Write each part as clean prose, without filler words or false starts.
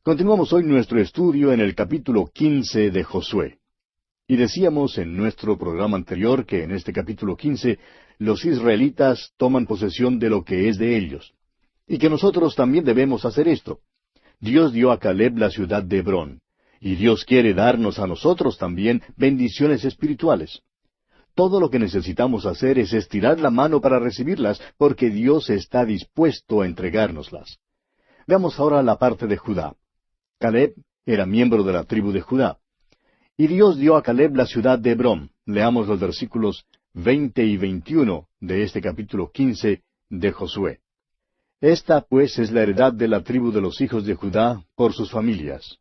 Continuamos hoy nuestro estudio en el capítulo 15 de Josué. Y decíamos en nuestro programa anterior que en este capítulo 15 los israelitas toman posesión de lo que es de ellos. Y que nosotros también debemos hacer esto. Dios dio a Caleb la ciudad de Hebrón. Y Dios quiere darnos a nosotros también bendiciones espirituales. Todo lo que necesitamos hacer es estirar la mano para recibirlas, porque Dios está dispuesto a entregárnoslas. Veamos ahora la parte de Judá. Caleb era miembro de la tribu de Judá. Y Dios dio a Caleb la ciudad de Hebrón. Leamos los versículos 20 y 21 de este capítulo 15 de Josué. Esta pues es la heredad de la tribu de los hijos de Judá por sus familias.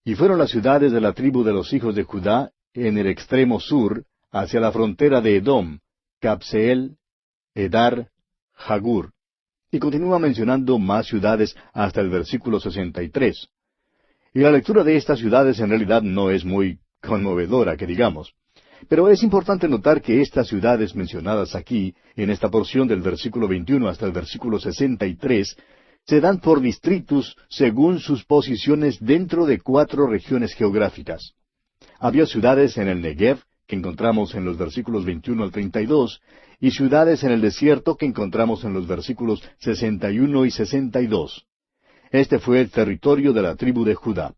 Y fueron las ciudades de la tribu de los hijos de Judá en el extremo sur, hacia la frontera de Edom, Cabseel, Edar, Jagur. Y continúa mencionando más ciudades hasta el versículo 63. Y la lectura de estas ciudades en realidad no es muy conmovedora, que digamos. Pero es importante notar que estas ciudades mencionadas aquí, en esta porción del versículo 21 hasta el versículo 63, se dan por distritos según sus posiciones dentro de 4 regiones geográficas. Había ciudades en el Negev, que encontramos en los versículos 21 al 32, y ciudades en el desierto que encontramos en los versículos 61 y 62. Este fue el territorio de la tribu de Judá.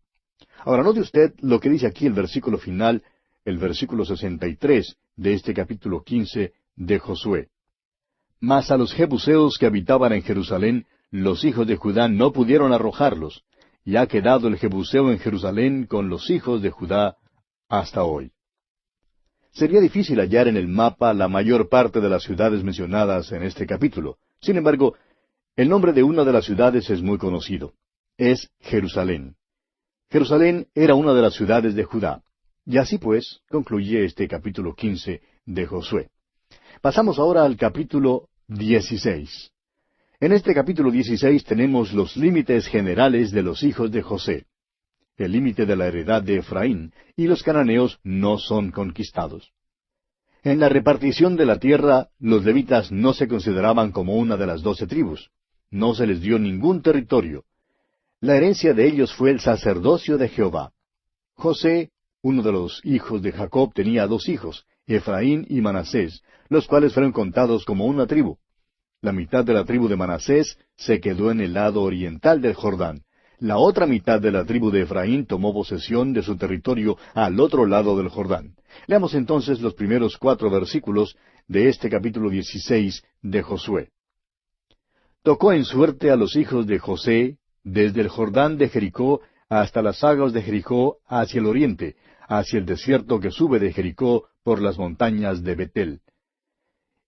Ahora note usted lo que dice aquí el versículo final, el versículo 63 de este capítulo 15 de Josué. Mas a los jebuseos que habitaban en Jerusalén, los hijos de Judá no pudieron arrojarlos, y ha quedado el jebuseo en Jerusalén con los hijos de Judá hasta hoy. Sería difícil hallar en el mapa la mayor parte de las ciudades mencionadas en este capítulo. Sin embargo, el nombre de una de las ciudades es muy conocido. Es Jerusalén. Jerusalén era una de las ciudades de Judá. Y así pues, concluye este capítulo 15 de Josué. Pasamos ahora al capítulo 16. En este capítulo 16 tenemos los límites generales de los hijos de José. El límite de la heredad de Efraín, y los cananeos no son conquistados. En la repartición de la tierra, los levitas no se consideraban como una de las 12 tribus. No se les dio ningún territorio. La herencia de ellos fue el sacerdocio de Jehová. José, uno de los hijos de Jacob, tenía 2 hijos, Efraín y Manasés, los cuales fueron contados como una tribu. La mitad de la tribu de Manasés se quedó en el lado oriental del Jordán. La otra mitad de la tribu de Efraín tomó posesión de su territorio al otro lado del Jordán. Leamos entonces los primeros 4 versículos de este capítulo 16 de Josué. Tocó en suerte a los hijos de José, desde el Jordán de Jericó hasta las aguas de Jericó hacia el oriente, hacia el desierto que sube de Jericó por las montañas de Betel.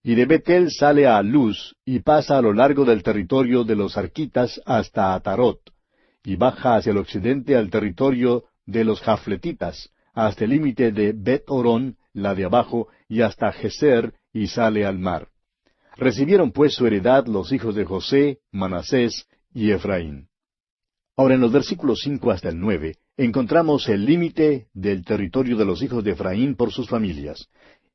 Y de Betel sale a Luz y pasa a lo largo del territorio de los arquitas hasta Atarot, y baja hacia el occidente al territorio de los jafletitas, hasta el límite de Bet-Orón, la de abajo, y hasta Geser, y sale al mar. Recibieron pues su heredad los hijos de José, Manasés y Efraín. Ahora en los versículos 5 hasta el 9, encontramos el límite del territorio de los hijos de Efraín por sus familias.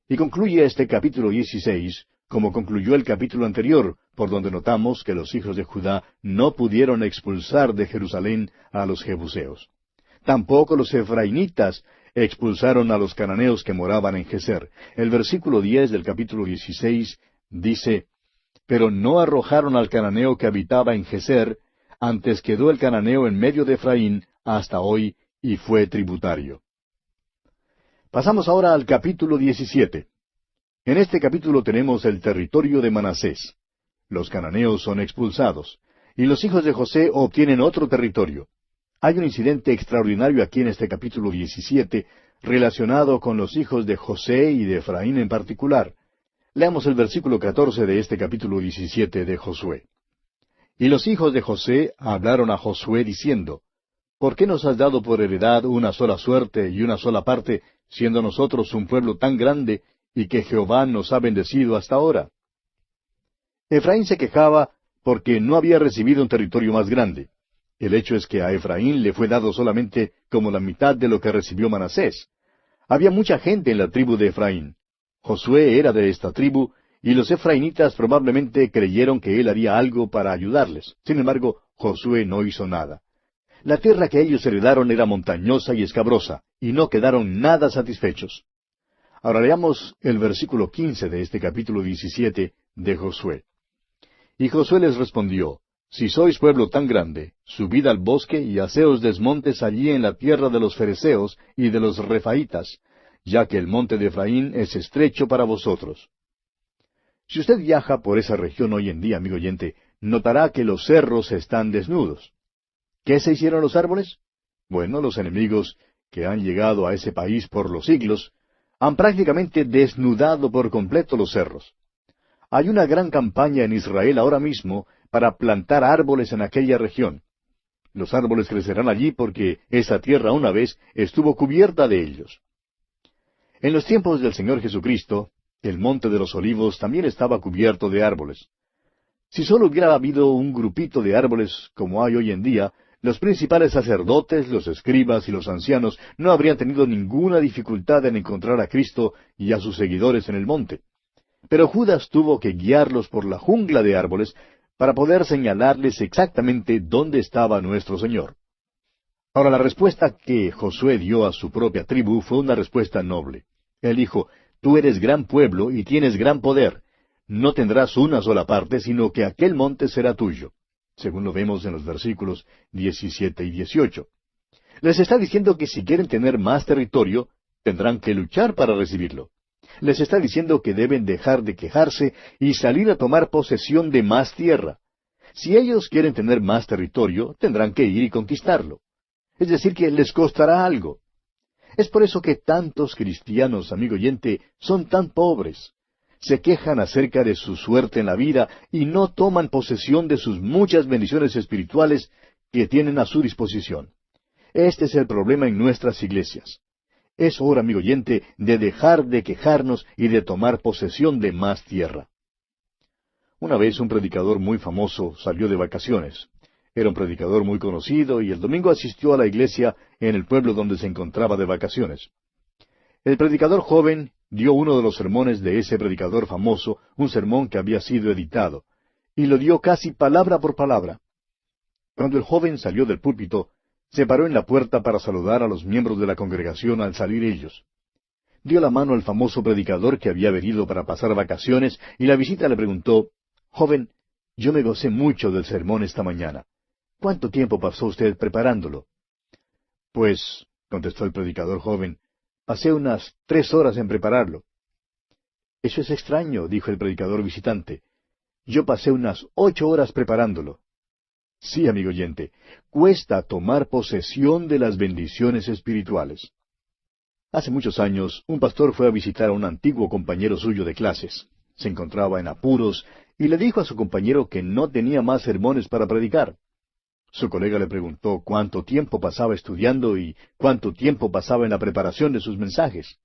Y concluye este capítulo 16, como concluyó el capítulo anterior, por donde notamos que los hijos de Judá no pudieron expulsar de Jerusalén a los jebuseos. Tampoco los efrainitas expulsaron a los cananeos que moraban en Geser. El versículo 10 del capítulo 16 dice, Pero no arrojaron al cananeo que habitaba en Geser, antes quedó el cananeo en medio de Efraín hasta hoy, y fue tributario. Pasamos ahora al capítulo 17. En este capítulo tenemos el territorio de Manasés. Los cananeos son expulsados, y los hijos de José obtienen otro territorio. Hay un incidente extraordinario aquí en este capítulo 17, relacionado con los hijos de José y de Efraín en particular. Leamos el versículo 14 de este capítulo 17 de Josué. Y los hijos de José hablaron a Josué diciendo, ¿Por qué nos has dado por heredad una sola suerte y una sola parte, siendo nosotros un pueblo tan grande, y que Jehová nos ha bendecido hasta ahora? Efraín se quejaba porque no había recibido un territorio más grande. El hecho es que a Efraín le fue dado solamente como la mitad de lo que recibió Manasés. Había mucha gente en la tribu de Efraín. Josué era de esta tribu, y los efraínitas probablemente creyeron que él haría algo para ayudarles. Sin embargo, Josué no hizo nada. La tierra que ellos heredaron era montañosa y escabrosa, y no quedaron nada satisfechos. Ahora leamos el versículo 15 de este capítulo 17 de Josué. Y Josué les respondió, Si sois pueblo tan grande, subid al bosque y haceos desmontes allí en la tierra de los fereceos y de los refaitas, ya que el monte de Efraín es estrecho para vosotros. Si usted viaja por esa región hoy en día, amigo oyente, notará que los cerros están desnudos. ¿Qué se hicieron los árboles? Bueno, los enemigos que han llegado a ese país por los siglos han prácticamente desnudado por completo los cerros. Hay una gran campaña en Israel ahora mismo para plantar árboles en aquella región. Los árboles crecerán allí porque esa tierra una vez estuvo cubierta de ellos. En los tiempos del Señor Jesucristo, el Monte de los Olivos también estaba cubierto de árboles. Si solo hubiera habido un grupito de árboles como hay hoy en día, los principales sacerdotes, los escribas y los ancianos no habrían tenido ninguna dificultad en encontrar a Cristo y a sus seguidores en el monte. Pero Judas tuvo que guiarlos por la jungla de árboles para poder señalarles exactamente dónde estaba nuestro Señor. Ahora, la respuesta que Josué dio a su propia tribu fue una respuesta noble. Él dijo, Tú eres gran pueblo y tienes gran poder. No tendrás una sola parte, sino que aquel monte será tuyo, según lo vemos en los versículos 17 y 18. Les está diciendo que si quieren tener más territorio, tendrán que luchar para recibirlo. Les está diciendo que deben dejar de quejarse y salir a tomar posesión de más tierra. Si ellos quieren tener más territorio, tendrán que ir y conquistarlo. Es decir, que les costará algo. Es por eso que tantos cristianos, amigo oyente, son tan pobres. Se quejan acerca de su suerte en la vida y no toman posesión de sus muchas bendiciones espirituales que tienen a su disposición. Este es el problema en nuestras iglesias. Es hora, amigo oyente, de dejar de quejarnos y de tomar posesión de más tierra. Una vez un predicador muy famoso salió de vacaciones. Era un predicador muy conocido y el domingo asistió a la iglesia en el pueblo donde se encontraba de vacaciones. El predicador joven dio uno de los sermones de ese predicador famoso, un sermón que había sido editado, y lo dio casi palabra por palabra. Cuando el joven salió del púlpito, se paró en la puerta para saludar a los miembros de la congregación al salir ellos. Dio la mano al famoso predicador que había venido para pasar vacaciones y la visita le preguntó, Joven, yo me gocé mucho del sermón esta mañana. ¿Cuánto tiempo pasó usted preparándolo? Pues, contestó el predicador joven, pasé unas 3 horas en prepararlo. Eso es extraño, dijo el predicador visitante. Yo pasé unas 8 horas preparándolo. Sí, amigo oyente, cuesta tomar posesión de las bendiciones espirituales. Hace muchos años, un pastor fue a visitar a un antiguo compañero suyo de clases. Se encontraba en apuros y le dijo a su compañero que no tenía más sermones para predicar. Su colega le preguntó cuánto tiempo pasaba estudiando y cuánto tiempo pasaba en la preparación de sus mensajes.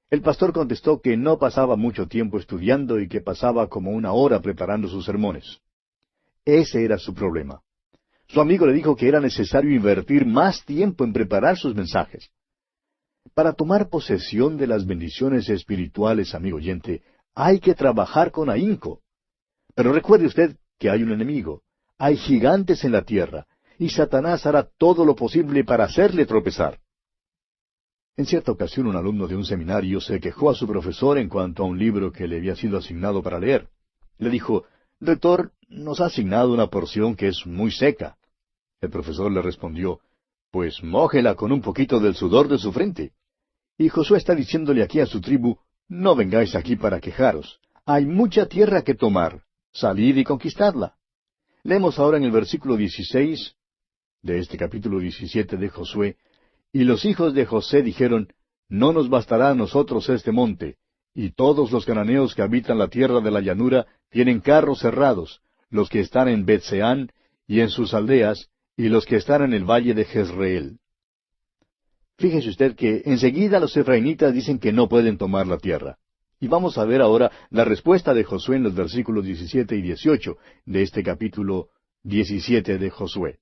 El pastor contestó que no pasaba mucho tiempo estudiando y que pasaba como 1 hora preparando sus sermones. Ese era su problema. Su amigo le dijo que era necesario invertir más tiempo en preparar sus mensajes. Para tomar posesión de las bendiciones espirituales, amigo oyente, hay que trabajar con ahínco. Pero recuerde usted que hay un enemigo. Hay gigantes en la tierra, y Satanás hará todo lo posible para hacerle tropezar. En cierta ocasión un alumno de un seminario se quejó a su profesor en cuanto a un libro que le había sido asignado para leer. Le dijo, Doctor, nos ha asignado una porción que es muy seca. El profesor le respondió, Pues mójela con un poquito del sudor de su frente. Y Josué está diciéndole aquí a su tribu, No vengáis aquí para quejaros. Hay mucha tierra que tomar. Salid y conquistadla. Leemos ahora en el versículo 16 de este capítulo 17 de Josué, Y los hijos de José dijeron, No nos bastará a nosotros este monte, y todos los cananeos que habitan la tierra de la llanura tienen carros cerrados, los que están en Bet-Seán y en sus aldeas, y los que están en el valle de Jezreel. Fíjese usted que enseguida los efraimitas dicen que no pueden tomar la tierra. Y vamos a ver ahora la respuesta de Josué en los versículos 17 y 18 de este capítulo 17 de Josué.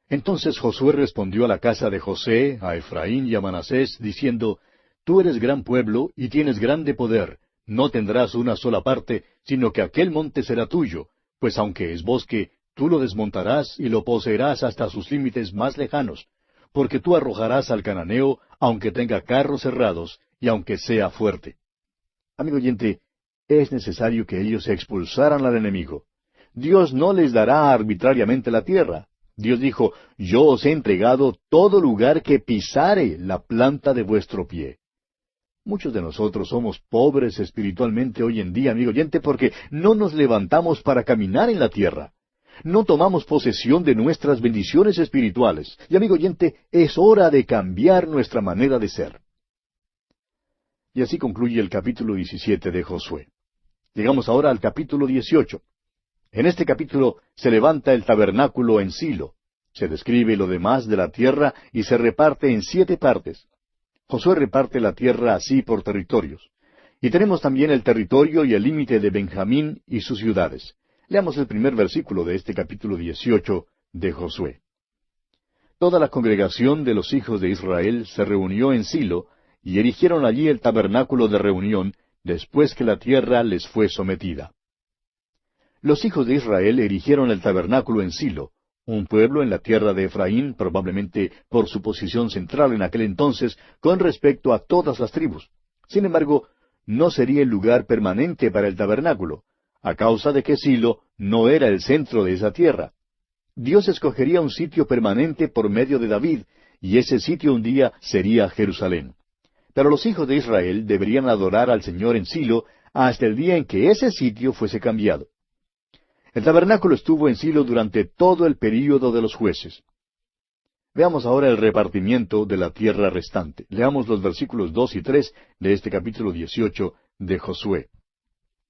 Entonces Josué respondió a la casa de José, a Efraín y a Manasés, diciendo, Tú eres gran pueblo y tienes grande poder, no tendrás una sola parte, sino que aquel monte será tuyo, pues aunque es bosque, Tú lo desmontarás y lo poseerás hasta sus límites más lejanos, porque tú arrojarás al cananeo, aunque tenga carros cerrados y aunque sea fuerte. Amigo oyente, es necesario que ellos expulsaran al enemigo. Dios no les dará arbitrariamente la tierra. Dios dijo, yo os he entregado todo lugar que pisare la planta de vuestro pie. Muchos de nosotros somos pobres espiritualmente hoy en día, amigo oyente, porque no nos levantamos para caminar en la tierra. No tomamos posesión de nuestras bendiciones espirituales. Y amigo oyente, es hora de cambiar nuestra manera de ser. Y así concluye el capítulo 17 de Josué. Llegamos ahora al capítulo 18. En este capítulo se levanta el tabernáculo en Silo. Se describe lo demás de la tierra y se reparte en 7 partes. Josué reparte la tierra así por territorios. Y tenemos también el territorio y el límite de Benjamín y sus ciudades. Leamos el primer versículo de este capítulo 18 de Josué. Toda la congregación de los hijos de Israel se reunió en Silo, y erigieron allí el tabernáculo de reunión, después que la tierra les fue sometida. Los hijos de Israel erigieron el tabernáculo en Silo, un pueblo en la tierra de Efraín, probablemente por su posición central en aquel entonces, con respecto a todas las tribus. Sin embargo, no sería el lugar permanente para el tabernáculo, a causa de que Silo no era el centro de esa tierra. Dios escogería un sitio permanente por medio de David, y ese sitio un día sería Jerusalén. Pero los hijos de Israel deberían adorar al Señor en Silo hasta el día en que ese sitio fuese cambiado. El tabernáculo estuvo en Silo durante todo el período de los jueces. Veamos ahora el repartimiento de la tierra restante. Leamos los versículos 2 y 3 de este capítulo 18 de Josué.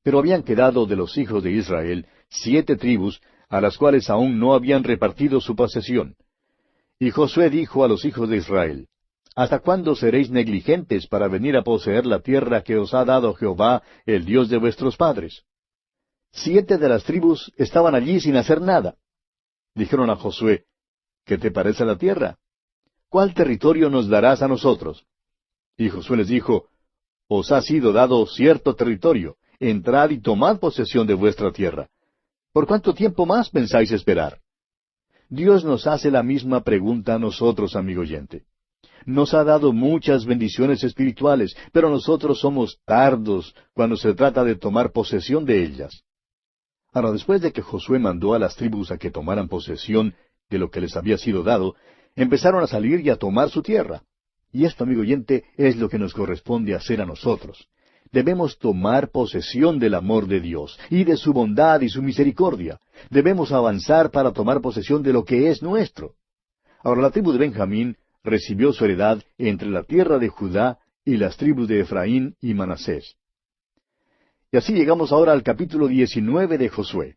Pero habían quedado de los hijos de Israel 7 tribus, a las cuales aún no habían repartido su posesión. Y Josué dijo a los hijos de Israel, ¿hasta cuándo seréis negligentes para venir a poseer la tierra que os ha dado Jehová, el Dios de vuestros padres? 7 de las tribus estaban allí sin hacer nada. Dijeron a Josué, ¿qué te parece la tierra? ¿Cuál territorio nos darás a nosotros? Y Josué les dijo, os ha sido dado cierto territorio, entrad y tomad posesión de vuestra tierra. ¿Por cuánto tiempo más pensáis esperar? Dios nos hace la misma pregunta a nosotros, amigo oyente. Nos ha dado muchas bendiciones espirituales, pero nosotros somos tardos cuando se trata de tomar posesión de ellas. Ahora, después de que Josué mandó a las tribus a que tomaran posesión de lo que les había sido dado, empezaron a salir y a tomar su tierra. Y esto, amigo oyente, es lo que nos corresponde hacer a nosotros. Debemos tomar posesión del amor de Dios, y de su bondad y su misericordia. Debemos avanzar para tomar posesión de lo que es nuestro. Ahora, la tribu de Benjamín recibió su heredad entre la tierra de Judá y las tribus de Efraín y Manasés. Y así llegamos ahora al capítulo 19 de Josué.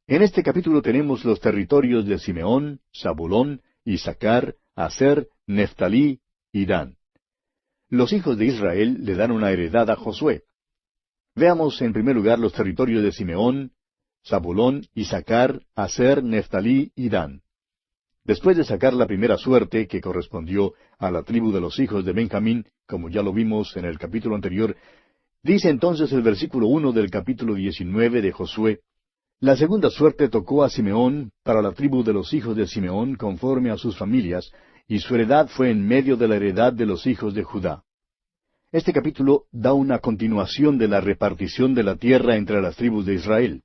En este capítulo tenemos los territorios de Simeón, Zabulón, Isaacar, Aser, Neftalí y Dan. Los hijos de Israel le dan una heredad a Josué. Veamos en primer lugar los territorios de Simeón, Zabulón, Isaacar, Aser, Neftalí y Dan. Después de sacar la primera suerte, que correspondió a la tribu de los hijos de Benjamín, como ya lo vimos en el capítulo anterior, dice entonces el versículo 1 del capítulo 19 de Josué, la segunda suerte tocó a Simeón para la tribu de los hijos de Simeón conforme a sus familias, y su heredad fue en medio de la heredad de los hijos de Judá. Este capítulo da una continuación de la repartición de la tierra entre las tribus de Israel.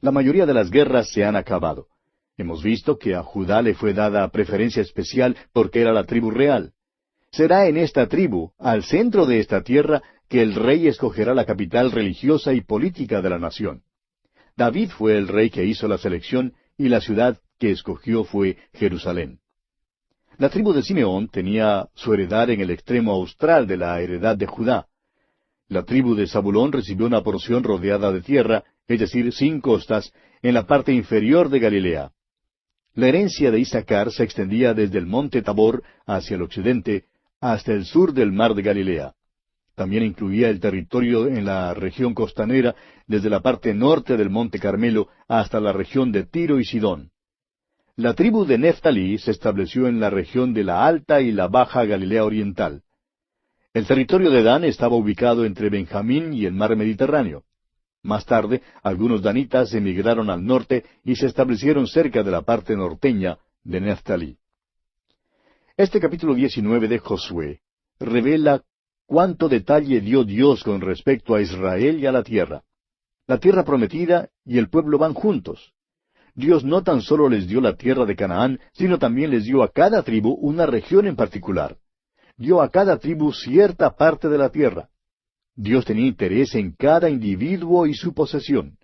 La mayoría de las guerras se han acabado. Hemos visto que a Judá le fue dada preferencia especial porque era la tribu real. Será en esta tribu, al centro de esta tierra, que el rey escogerá la capital religiosa y política de la nación. David fue el rey que hizo la selección y la ciudad que escogió fue Jerusalén. La tribu de Simeón tenía su heredad en el extremo austral de la heredad de Judá. La tribu de Zabulón recibió una porción rodeada de tierra, es decir, sin costas, en la parte inferior de Galilea. La herencia de Isaacar se extendía desde el monte Tabor hacia el occidente hasta el sur del mar de Galilea. También incluía el territorio en la región costanera desde la parte norte del monte Carmelo hasta la región de Tiro y Sidón. La tribu de Neftalí se estableció en la región de la Alta y la Baja Galilea Oriental. El territorio de Dan estaba ubicado entre Benjamín y el mar Mediterráneo. Más tarde, algunos danitas emigraron al norte y se establecieron cerca de la parte norteña de Neftalí. Este capítulo 19 de Josué revela cuánto detalle dio Dios con respecto a Israel y a la tierra. La tierra prometida y el pueblo van juntos. Dios no tan solo les dio la tierra de Canaán, sino también les dio a cada tribu una región en particular. Dio a cada tribu cierta parte de la tierra. Dios tenía interés en cada individuo y su posesión.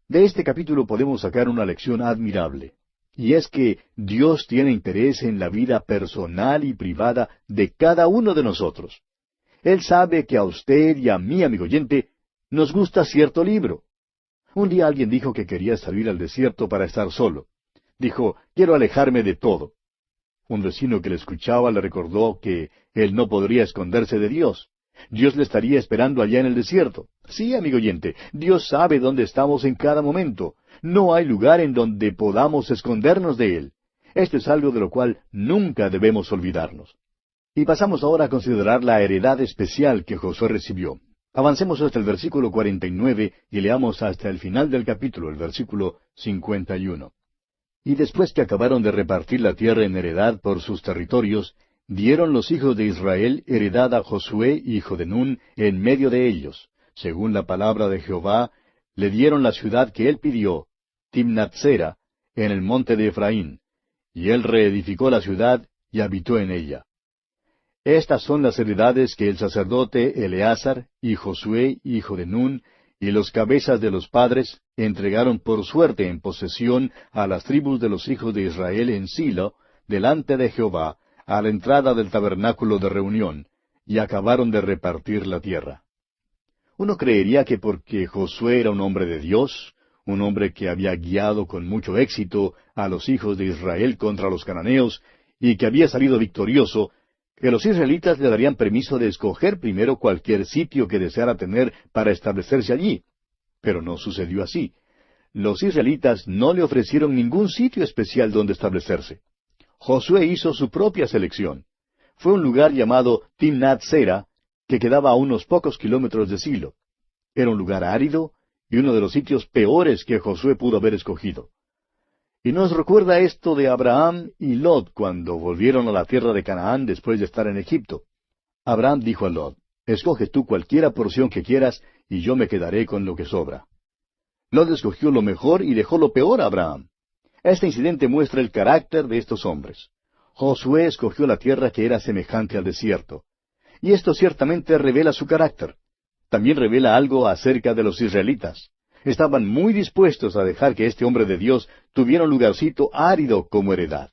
De este capítulo podemos sacar una lección admirable, y es que Dios tiene interés en la vida personal y privada de cada uno de nosotros. Él sabe que a usted y a mí, amigo oyente, nos gusta cierto libro. Un día alguien dijo que quería salir al desierto para estar solo. Dijo, quiero alejarme de todo. Un vecino que le escuchaba le recordó que él no podría esconderse de Dios. Dios le estaría esperando allá en el desierto. Sí, amigo oyente, Dios sabe dónde estamos en cada momento. No hay lugar en donde podamos escondernos de Él. Esto es algo de lo cual nunca debemos olvidarnos. Y pasamos ahora a considerar la heredad especial que Josué recibió. Avancemos hasta el versículo 49 y leamos hasta el final del capítulo, el versículo 51. Y después que acabaron de repartir la tierra en heredad por sus territorios, dieron los hijos de Israel heredad a Josué, hijo de Nun, en medio de ellos. Según la palabra de Jehová, le dieron la ciudad que él pidió, Timnatsera, en el monte de Efraín. Y él reedificó la ciudad y habitó en ella. Estas son las heredades que el sacerdote Eleazar y Josué, hijo de Nun, y los cabezas de los padres entregaron por suerte en posesión a las tribus de los hijos de Israel en Silo, delante de Jehová, a la entrada del tabernáculo de reunión, y acabaron de repartir la tierra. Uno creería que porque Josué era un hombre de Dios, un hombre que había guiado con mucho éxito a los hijos de Israel contra los cananeos, y que había salido victorioso, que los israelitas le darían permiso de escoger primero cualquier sitio que deseara tener para establecerse allí. Pero no sucedió así. Los israelitas no le ofrecieron ningún sitio especial donde establecerse. Josué hizo su propia selección. Fue un lugar llamado Timnat-Sera, que quedaba a unos pocos kilómetros de Silo. Era un lugar árido y uno de los sitios peores que Josué pudo haber escogido. Y nos recuerda esto de Abraham y Lot cuando volvieron a la tierra de Canaán después de estar en Egipto. Abraham dijo a Lot, escoge tú cualquiera porción que quieras, y yo me quedaré con lo que sobra. Lot escogió lo mejor y dejó lo peor a Abraham. Este incidente muestra el carácter de estos hombres. Josué escogió la tierra que era semejante al desierto. Y esto ciertamente revela su carácter. También revela algo acerca de los israelitas. Estaban muy dispuestos a dejar que este hombre de Dios tuviera un lugarcito árido como heredad.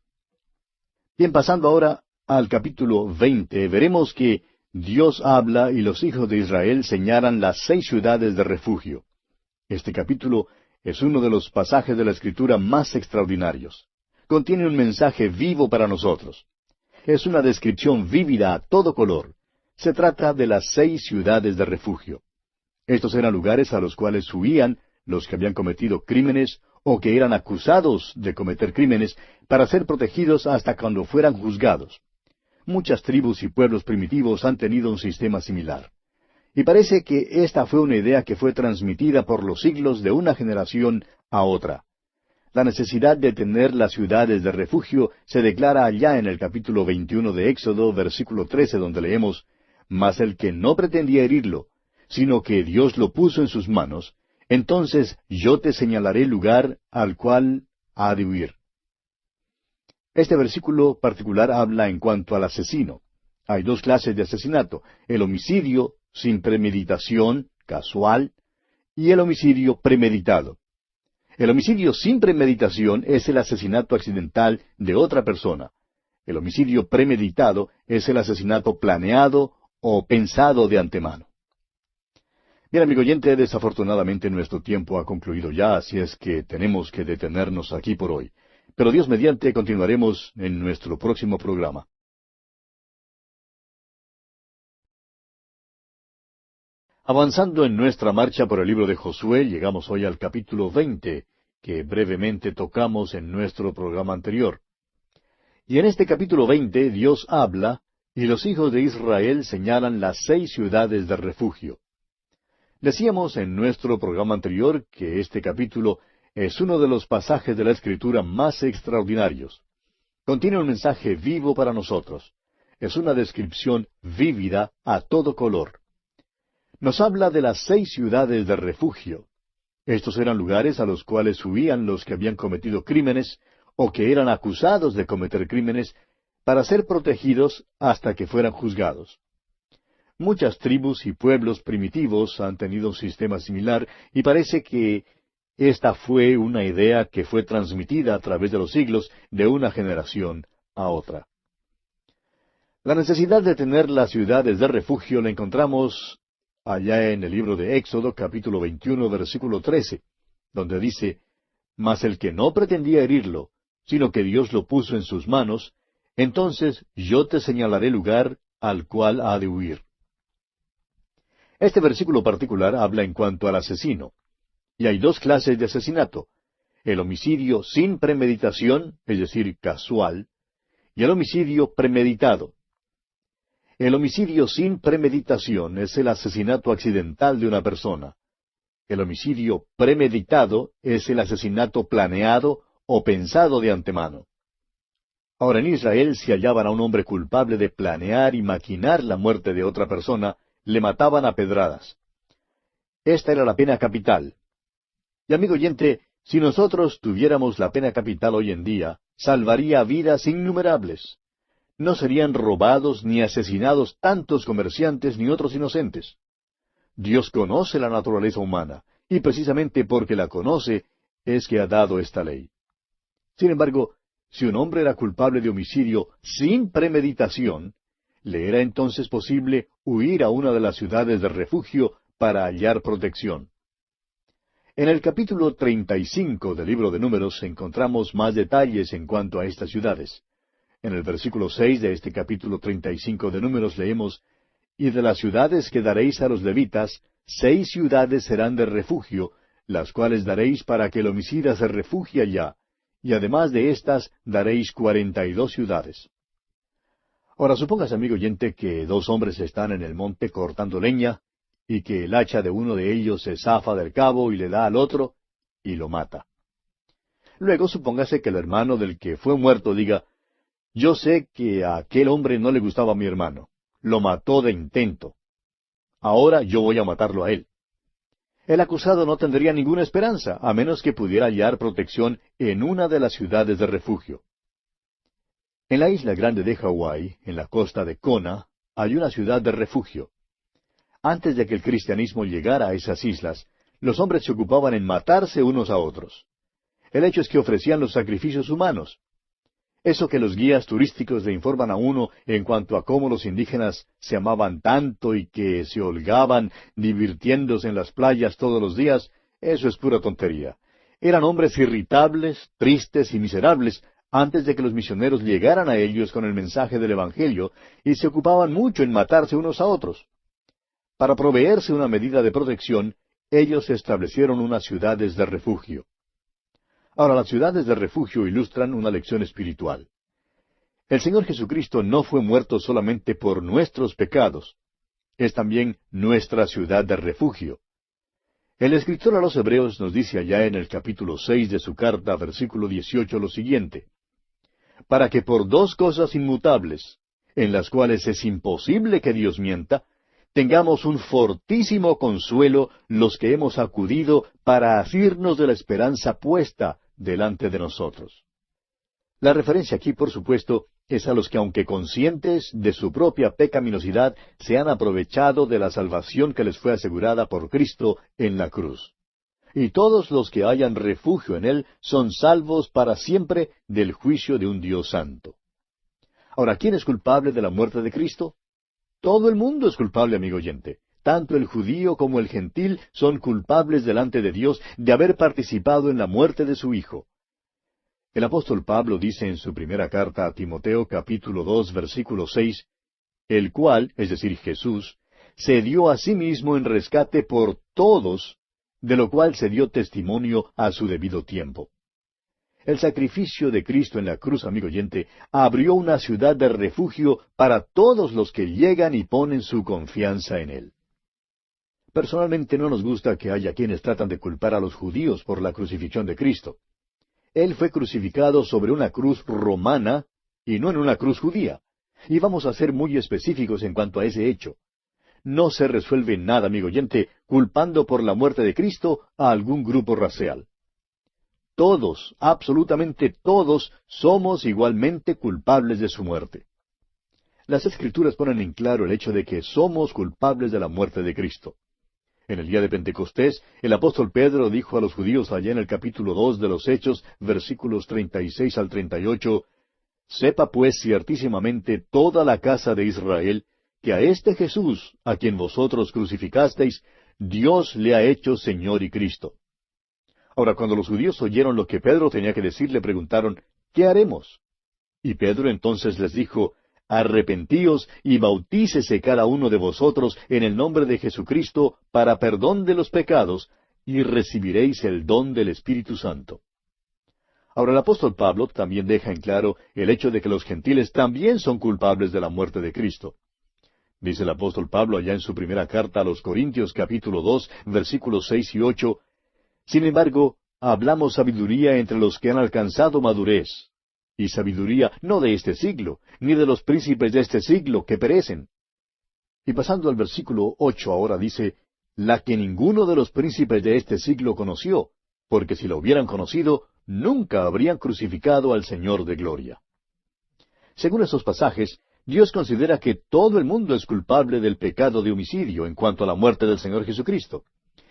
Bien, pasando ahora al capítulo 20, veremos que Dios habla y los hijos de Israel señalan las 6 ciudades de refugio. Este capítulo es uno de los pasajes de la Escritura más extraordinarios. Contiene un mensaje vivo para nosotros. Es una descripción vívida a todo color. Se trata de las 6 ciudades de refugio. Estos eran lugares a los cuales huían los que habían cometido crímenes o que eran acusados de cometer crímenes para ser protegidos hasta cuando fueran juzgados. Muchas tribus y pueblos primitivos han tenido un sistema similar. Y parece que esta fue una idea que fue transmitida por los siglos de una generación a otra. La necesidad de tener las ciudades de refugio se declara allá en el capítulo 21 de Éxodo, versículo 13, donde leemos, «Mas el que no pretendía herirlo, sino que Dios lo puso en sus manos, entonces yo te señalaré el lugar al cual ha de huir». Este versículo particular habla en cuanto al asesino. Hay 2 clases de asesinato, el homicidio sin premeditación, casual, y el homicidio premeditado. El homicidio sin premeditación es el asesinato accidental de otra persona. El homicidio premeditado es el asesinato planeado o pensado de antemano. Bien, amigo oyente, desafortunadamente nuestro tiempo ha concluido ya, así es que tenemos que detenernos aquí por hoy. Pero Dios mediante continuaremos en nuestro próximo programa. Avanzando en nuestra marcha por el libro de Josué, llegamos hoy al capítulo 20, que brevemente tocamos en nuestro programa anterior. Y en este capítulo 20 Dios habla, y los hijos de Israel señalan las 6 ciudades de refugio. Decíamos en nuestro programa anterior que este capítulo es uno de los pasajes de la Escritura más extraordinarios. Contiene un mensaje vivo para nosotros. Es una descripción vívida a todo color. Nos habla de las 6 ciudades de refugio. Estos eran lugares a los cuales huían los que habían cometido crímenes o que eran acusados de cometer crímenes para ser protegidos hasta que fueran juzgados. Muchas tribus y pueblos primitivos han tenido un sistema similar y parece que esta fue una idea que fue transmitida a través de los siglos de una generación a otra. La necesidad de tener las ciudades de refugio la encontramos allá en el libro de Éxodo, capítulo 21, versículo 13, donde dice, «Mas el que no pretendía herirlo, sino que Dios lo puso en sus manos, entonces yo te señalaré lugar al cual ha de huir». Este versículo particular habla en cuanto al asesino. Y hay 2 clases de asesinato: el homicidio sin premeditación, es decir, casual, y el homicidio premeditado. El homicidio sin premeditación es el asesinato accidental de una persona. El homicidio premeditado es el asesinato planeado o pensado de antemano. Ahora, en Israel, si hallaban a un hombre culpable de planear y maquinar la muerte de otra persona, le mataban a pedradas. Esta era la pena capital. Y amigo oyente, si nosotros tuviéramos la pena capital hoy en día, salvaría vidas innumerables. No serían robados ni asesinados tantos comerciantes ni otros inocentes. Dios conoce la naturaleza humana, y precisamente porque la conoce es que ha dado esta ley. Sin embargo, si un hombre era culpable de homicidio sin premeditación, le era entonces posible huir a una de las ciudades de refugio para hallar protección. En el capítulo 35 del libro de Números encontramos más detalles en cuanto a estas ciudades. En el versículo 6 de este capítulo 35 de Números leemos, «Y de las ciudades que daréis a los levitas, 6 ciudades serán de refugio, las cuales daréis para que el homicida se refugie allá, y además de estas daréis 42 ciudades». Ahora, supóngase, amigo oyente, que 2 hombres están en el monte cortando leña, y que el hacha de uno de ellos se zafa del cabo y le da al otro, y lo mata. Luego, supóngase que el hermano del que fue muerto diga, «Yo sé que a aquel hombre no le gustaba a mi hermano. Lo mató de intento. Ahora yo voy a matarlo a él». El acusado no tendría ninguna esperanza, a menos que pudiera hallar protección en una de las ciudades de refugio. En la isla grande de Hawái, en la costa de Kona, hay una ciudad de refugio. Antes de que el cristianismo llegara a esas islas, los hombres se ocupaban en matarse unos a otros. El hecho es que ofrecían los sacrificios humanos. Eso que los guías turísticos le informan a uno en cuanto a cómo los indígenas se amaban tanto y que se holgaban divirtiéndose en las playas todos los días, eso es pura tontería. Eran hombres irritables, tristes y miserables antes de que los misioneros llegaran a ellos con el mensaje del Evangelio, y se ocupaban mucho en matarse unos a otros. Para proveerse una medida de protección, ellos establecieron unas ciudades de refugio. Ahora, las ciudades de refugio ilustran una lección espiritual. El Señor Jesucristo no fue muerto solamente por nuestros pecados, es también nuestra ciudad de refugio. El escritor a los Hebreos nos dice allá en el capítulo 6 de su carta, versículo 18, lo siguiente, «Para que por 2 cosas inmutables, en las cuales es imposible que Dios mienta, tengamos un fortísimo consuelo los que hemos acudido para asirnos de la esperanza puesta delante de nosotros». La referencia aquí, por supuesto, es a los que, aunque conscientes de su propia pecaminosidad, se han aprovechado de la salvación que les fue asegurada por Cristo en la cruz. Y todos los que hayan refugio en Él son salvos para siempre del juicio de un Dios santo. Ahora, ¿quién es culpable de la muerte de Cristo? Todo el mundo es culpable, amigo oyente. Tanto el judío como el gentil son culpables delante de Dios de haber participado en la muerte de su Hijo. El apóstol Pablo dice en su primera carta a Timoteo, capítulo 2, versículo 6, «El cual, es decir, Jesús, se dio a sí mismo en rescate por todos, de lo cual se dio testimonio a su debido tiempo». El sacrificio de Cristo en la cruz, amigo oyente, abrió una ciudad de refugio para todos los que llegan y ponen su confianza en Él. Personalmente no nos gusta que haya quienes tratan de culpar a los judíos por la crucifixión de Cristo. Él fue crucificado sobre una cruz romana y no en una cruz judía. Y vamos a ser muy específicos en cuanto a ese hecho. No se resuelve nada, amigo oyente, culpando por la muerte de Cristo a algún grupo racial. Todos, absolutamente todos, somos igualmente culpables de su muerte. Las Escrituras ponen en claro el hecho de que somos culpables de la muerte de Cristo. En el día de Pentecostés, el apóstol Pedro dijo a los judíos allá en el capítulo 2 de los Hechos, versículos 36 al 38, «Sepa pues ciertísimamente toda la casa de Israel, que a este Jesús, a quien vosotros crucificasteis, Dios le ha hecho Señor y Cristo». Ahora, cuando los judíos oyeron lo que Pedro tenía que decir, le preguntaron, «¿Qué haremos?». Y Pedro entonces les dijo, «Arrepentíos y bautícese cada uno de vosotros en el nombre de Jesucristo para perdón de los pecados, y recibiréis el don del Espíritu Santo». Ahora el apóstol Pablo también deja en claro el hecho de que los gentiles también son culpables de la muerte de Cristo. Dice el apóstol Pablo allá en su primera carta a los Corintios capítulo 2, versículos 6 y 8, «Sin embargo, hablamos sabiduría entre los que han alcanzado madurez, y sabiduría no de este siglo, ni de los príncipes de este siglo que perecen». Y pasando al versículo 8 ahora dice, «La que ninguno de los príncipes de este siglo conoció, porque si lo hubieran conocido, nunca habrían crucificado al Señor de gloria». Según esos pasajes, Dios considera que todo el mundo es culpable del pecado de homicidio en cuanto a la muerte del Señor Jesucristo.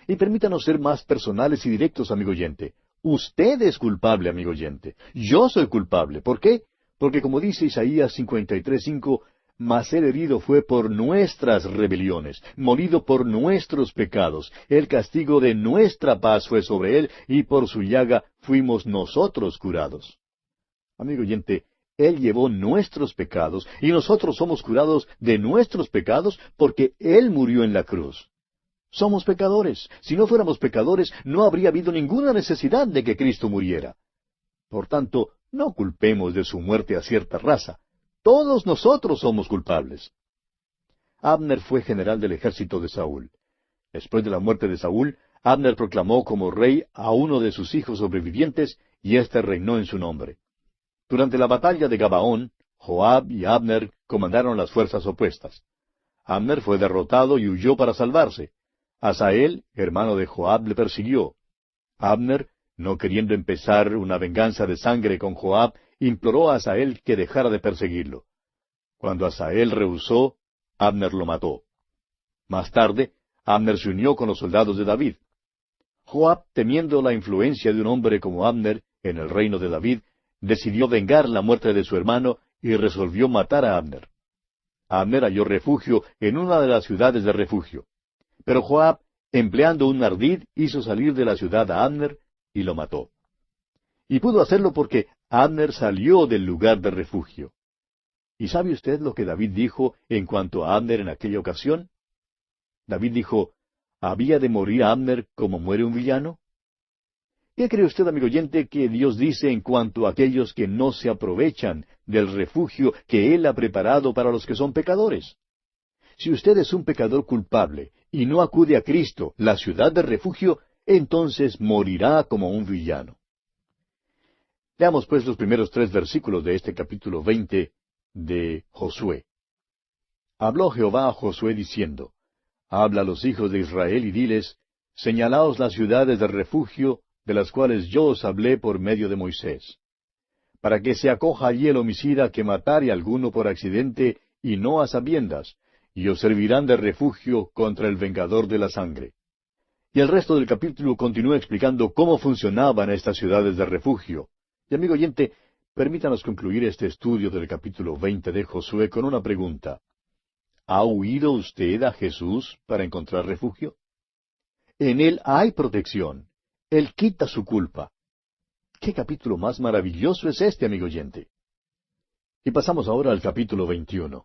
Y permítanos ser más personales y directos, amigo oyente. Usted es culpable, amigo oyente. Yo soy culpable. ¿Por qué? Porque como dice Isaías 53:5, «Mas él herido fue por nuestras rebeliones, molido por nuestros pecados. El castigo de nuestra paz fue sobre él, y por su llaga fuimos nosotros curados». Amigo oyente, Él llevó nuestros pecados, y nosotros somos curados de nuestros pecados porque Él murió en la cruz. Somos pecadores. Si no fuéramos pecadores, no habría habido ninguna necesidad de que Cristo muriera. Por tanto, no culpemos de su muerte a cierta raza. Todos nosotros somos culpables. Abner fue general del ejército de Saúl. Después de la muerte de Saúl, Abner proclamó como rey a uno de sus hijos sobrevivientes, y éste reinó en su nombre. Durante la batalla de Gabaón, Joab y Abner comandaron las fuerzas opuestas. Abner fue derrotado y huyó para salvarse. Asael, hermano de Joab, le persiguió. Abner, no queriendo empezar una venganza de sangre con Joab, imploró a Asael que dejara de perseguirlo. Cuando Asael rehusó, Abner lo mató. Más tarde, Abner se unió con los soldados de David. Joab, temiendo la influencia de un hombre como Abner en el reino de David, decidió vengar la muerte de su hermano y resolvió matar a Abner. Abner halló refugio en una de las ciudades de refugio. Pero Joab, empleando un ardid, hizo salir de la ciudad a Abner y lo mató. Y pudo hacerlo porque Abner salió del lugar de refugio. ¿Y sabe usted lo que David dijo en cuanto a Abner en aquella ocasión? David dijo, ¿había de morir Abner como muere un villano? ¿Qué cree usted, amigo oyente, que Dios dice en cuanto a aquellos que no se aprovechan del refugio que Él ha preparado para los que son pecadores? Si usted es un pecador culpable y no acude a Cristo, la ciudad de refugio, entonces morirá como un villano. Leamos pues los primeros 3 versículos de este capítulo 20 de Josué. Habló Jehová a Josué diciendo, «Habla a los hijos de Israel y diles, señalaos las ciudades de refugio, de las cuales yo os hablé por medio de Moisés, para que se acoja allí el homicida que matare a alguno por accidente y no a sabiendas, y os servirán de refugio contra el vengador de la sangre». Y el resto del capítulo continúa explicando cómo funcionaban estas ciudades de refugio. Y amigo oyente, permítanos concluir este estudio del capítulo 20 de Josué con una pregunta. ¿Ha huido usted a Jesús para encontrar refugio? En Él hay protección. Él quita su culpa. ¿Qué capítulo más maravilloso es este, amigo oyente? Y pasamos ahora al capítulo 21.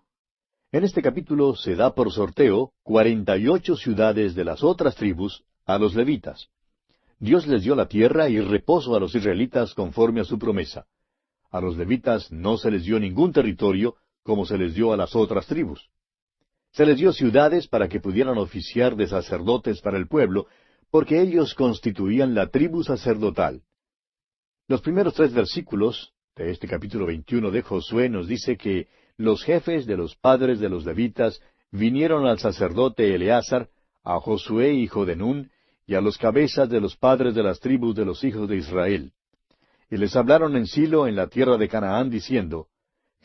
En este capítulo se da por sorteo 48 ciudades de las otras tribus a los levitas. Dios les dio la tierra y reposo a los israelitas conforme a su promesa. A los levitas no se les dio ningún territorio como se les dio a las otras tribus. Se les dio ciudades para que pudieran oficiar de sacerdotes para el pueblo, porque ellos constituían la tribu sacerdotal. Los primeros 3 versículos de este capítulo 21 de Josué nos dice que los jefes de los padres de los levitas vinieron al sacerdote Eleazar, a Josué hijo de Nun, y a los cabezas de los padres de las tribus de los hijos de Israel. Y les hablaron en Silo, en la tierra de Canaán, diciendo,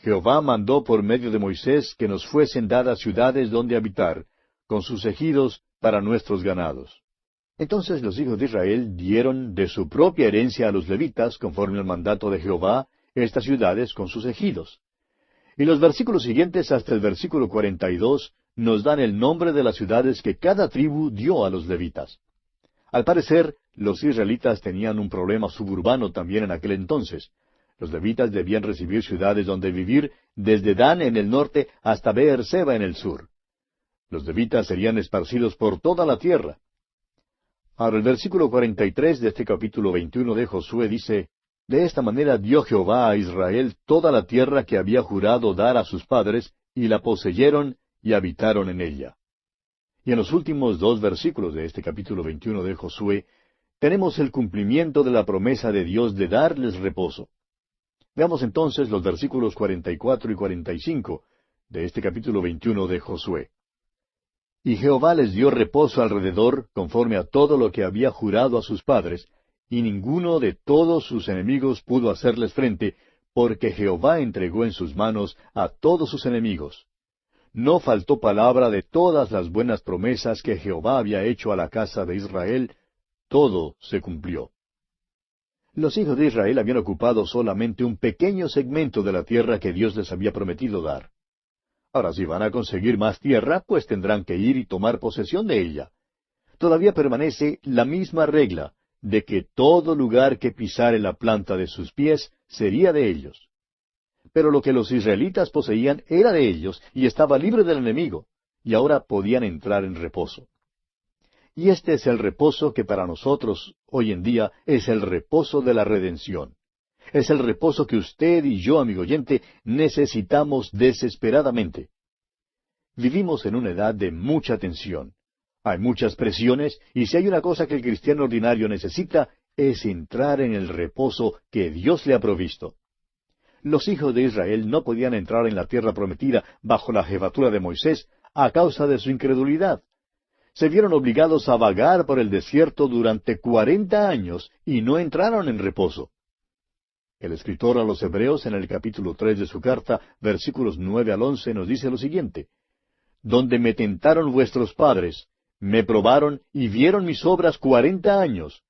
Jehová mandó por medio de Moisés que nos fuesen dadas ciudades donde habitar, con sus ejidos para nuestros ganados. Entonces los hijos de Israel dieron de su propia herencia a los levitas, conforme al mandato de Jehová, estas ciudades con sus ejidos. Y los versículos siguientes hasta el versículo 42 nos dan el nombre de las ciudades que cada tribu dio a los levitas. Al parecer, los israelitas tenían un problema suburbano también en aquel entonces. Los levitas debían recibir ciudades donde vivir, desde Dan en el norte hasta Beerseba en el sur. Los levitas serían esparcidos por toda la tierra. Ahora el versículo 43 de este capítulo 21 de Josué dice, De esta manera dio Jehová a Israel toda la tierra que había jurado dar a sus padres, y la poseyeron y habitaron en ella. Y en los últimos 2 versículos de este capítulo 21 de Josué, tenemos el cumplimiento de la promesa de Dios de darles reposo. Veamos entonces los versículos 44 y 45 de este capítulo 21 de Josué. Y Jehová les dio reposo alrededor, conforme a todo lo que había jurado a sus padres, y ninguno de todos sus enemigos pudo hacerles frente, porque Jehová entregó en sus manos a todos sus enemigos. No faltó palabra de todas las buenas promesas que Jehová había hecho a la casa de Israel, todo se cumplió. Los hijos de Israel habían ocupado solamente un pequeño segmento de la tierra que Dios les había prometido dar. Ahora, si van a conseguir más tierra, pues tendrán que ir y tomar posesión de ella. Todavía permanece la misma regla, de que todo lugar que pisare la planta de sus pies sería de ellos. Pero lo que los israelitas poseían era de ellos y estaba libre del enemigo, y ahora podían entrar en reposo. Y este es el reposo que para nosotros hoy en día es el reposo de la redención. Es el reposo que usted y yo, amigo oyente, necesitamos desesperadamente. Vivimos en una edad de mucha tensión. Hay muchas presiones, y si hay una cosa que el cristiano ordinario necesita, es entrar en el reposo que Dios le ha provisto. Los hijos de Israel no podían entrar en la tierra prometida bajo la jefatura de Moisés a causa de su incredulidad. Se vieron obligados a vagar por el desierto durante 40 años y no entraron en reposo. El escritor a los Hebreos en el capítulo 3 de su carta, versículos 9 al 11, nos dice lo siguiente: Donde me tentaron vuestros padres, me probaron y vieron mis obras 40 años,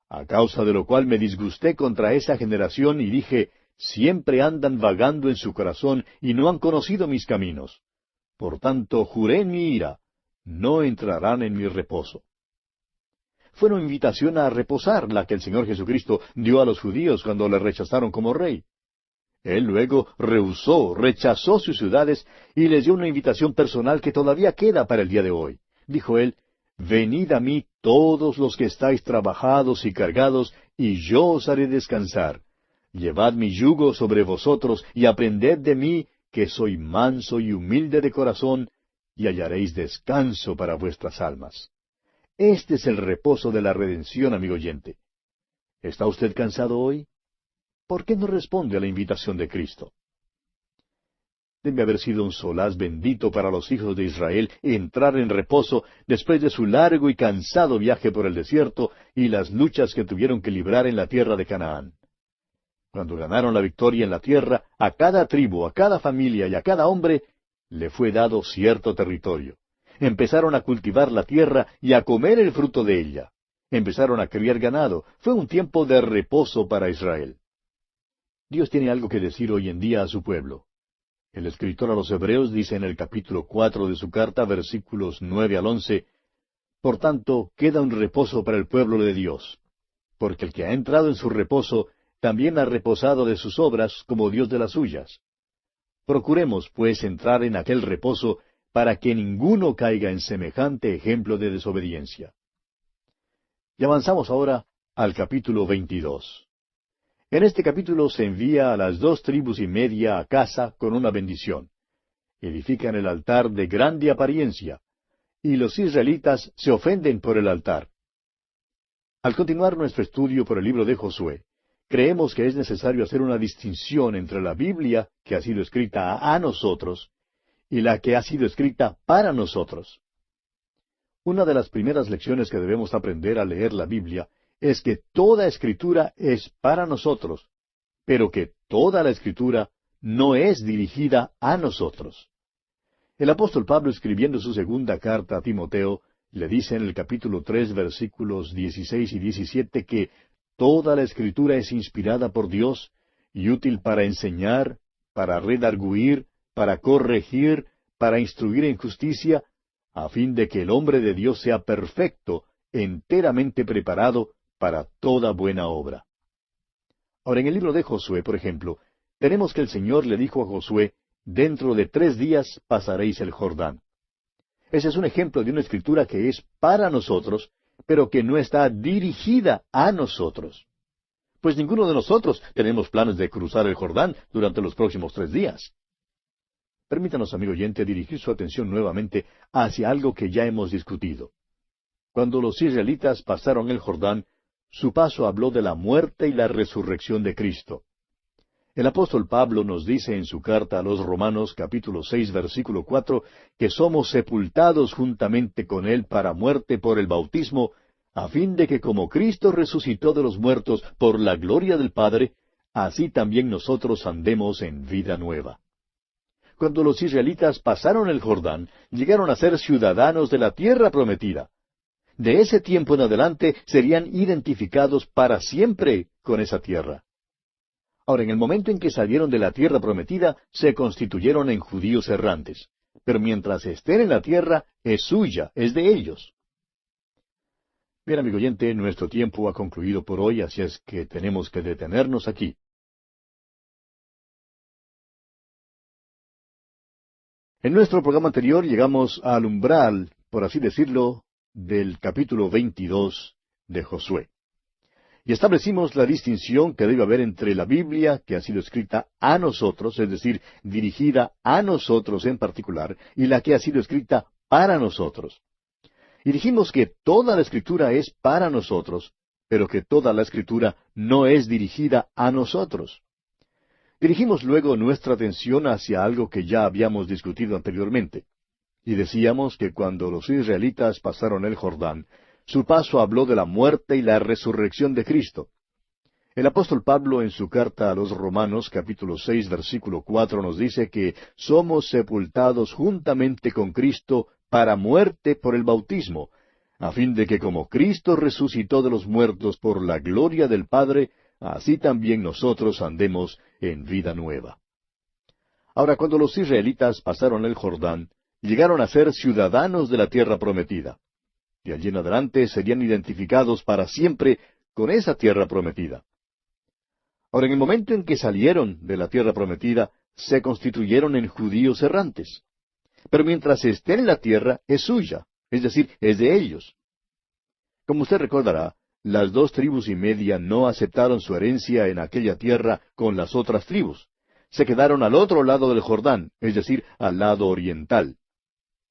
a causa de lo cual me disgusté contra esa generación y dije, siempre andan vagando en su corazón y no han conocido mis caminos. Por tanto, juré en mi ira, no entrarán en mi reposo. Fue una invitación a reposar la que el Señor Jesucristo dio a los judíos cuando le rechazaron como rey. Él luego rechazó sus ciudades y les dio una invitación personal que todavía queda para el día de hoy. Dijo él, Venid a mí todos los que estáis trabajados y cargados, y yo os haré descansar. Llevad mi yugo sobre vosotros y aprended de mí, que soy manso y humilde de corazón, y hallaréis descanso para vuestras almas. Este es el reposo de la redención, amigo oyente. ¿Está usted cansado hoy? ¿Por qué no responde a la invitación de Cristo? Debe haber sido un solaz bendito para los hijos de Israel entrar en reposo después de su largo y cansado viaje por el desierto y las luchas que tuvieron que librar en la tierra de Canaán. Cuando ganaron la victoria en la tierra, a cada tribu, a cada familia y a cada hombre le fue dado cierto territorio. Empezaron a cultivar la tierra y a comer el fruto de ella. Empezaron a criar ganado. Fue un tiempo de reposo para Israel. Dios tiene algo que decir hoy en día a su pueblo. El escritor a los Hebreos dice en el capítulo 4 de su carta, versículos 9 al 11, Por tanto, queda un reposo para el pueblo de Dios, porque el que ha entrado en su reposo también ha reposado de sus obras como Dios de las suyas. Procuremos, pues, entrar en aquel reposo para que ninguno caiga en semejante ejemplo de desobediencia. Y avanzamos ahora al capítulo 22. En este capítulo se envía a las 2 tribus y media a casa con una bendición. edifican el altar de grande apariencia, y los israelitas se ofenden por el altar. Al continuar nuestro estudio por el libro de Josué, creemos que es necesario hacer una distinción entre la Biblia, que ha sido escrita a nosotros, y la que ha sido escrita para nosotros. Una de las primeras lecciones que debemos aprender al leer la Biblia es que toda escritura es para nosotros, pero que toda la escritura no es dirigida a nosotros. El apóstol Pablo, escribiendo su segunda carta a Timoteo, le dice en el capítulo 3, versículos 16 y 17, que toda la escritura es inspirada por Dios y útil para enseñar, para redarguir, para corregir, para instruir en justicia, a fin de que el hombre de Dios sea perfecto, enteramente preparado para toda buena obra. Ahora, en el libro de Josué, por ejemplo, tenemos que el Señor le dijo a Josué, dentro de 3 días pasaréis el Jordán. Ese es un ejemplo de una escritura que es para nosotros, pero que no está dirigida a nosotros. Pues ninguno de nosotros tenemos planes de cruzar el Jordán durante los próximos 3 días. Permítanos, amigo oyente, dirigir su atención nuevamente hacia algo que ya hemos discutido. Cuando los israelitas pasaron el Jordán, su paso habló de la muerte y la resurrección de Cristo. El apóstol Pablo nos dice en su carta a los Romanos, capítulo 6, versículo 4, que somos sepultados juntamente con Él para muerte por el bautismo, a fin de que como Cristo resucitó de los muertos por la gloria del Padre, así también nosotros andemos en vida nueva. Cuando los israelitas pasaron el Jordán, llegaron a ser ciudadanos de la tierra prometida. De ese tiempo en adelante serían identificados para siempre con esa tierra. Ahora, en el momento en que salieron de la tierra prometida, se constituyeron en judíos errantes. Pero mientras estén en la tierra, es suya, es de ellos. Bien, amigo oyente, nuestro tiempo ha concluido por hoy, así es que tenemos que detenernos aquí. En nuestro programa anterior llegamos al umbral, por así decirlo, del capítulo 22 de Josué. Y establecimos la distinción que debe haber entre la Biblia, que ha sido escrita a nosotros, es decir, dirigida a nosotros en particular, y la que ha sido escrita para nosotros. Y dijimos que toda la Escritura es para nosotros, pero que toda la Escritura no es dirigida a nosotros. Dirigimos luego nuestra atención hacia algo que ya habíamos discutido anteriormente. Y decíamos que cuando los israelitas pasaron el Jordán, su paso habló de la muerte y la resurrección de Cristo. El apóstol Pablo en su carta a los Romanos, capítulo 6, versículo 4, nos dice que somos sepultados juntamente con Cristo para muerte por el bautismo, a fin de que como Cristo resucitó de los muertos por la gloria del Padre, así también nosotros andemos en vida nueva. Ahora, cuando los israelitas pasaron el Jordán, llegaron a ser ciudadanos de la tierra prometida. De allí en adelante serían identificados para siempre con esa tierra prometida. Ahora, en el momento en que salieron de la tierra prometida, se constituyeron en judíos errantes. Pero mientras estén en la tierra, es suya, es decir, es de ellos. Como usted recordará, las 2 tribus y media no aceptaron su herencia en aquella tierra con las otras tribus. Se quedaron al otro lado del Jordán, es decir, al lado oriental.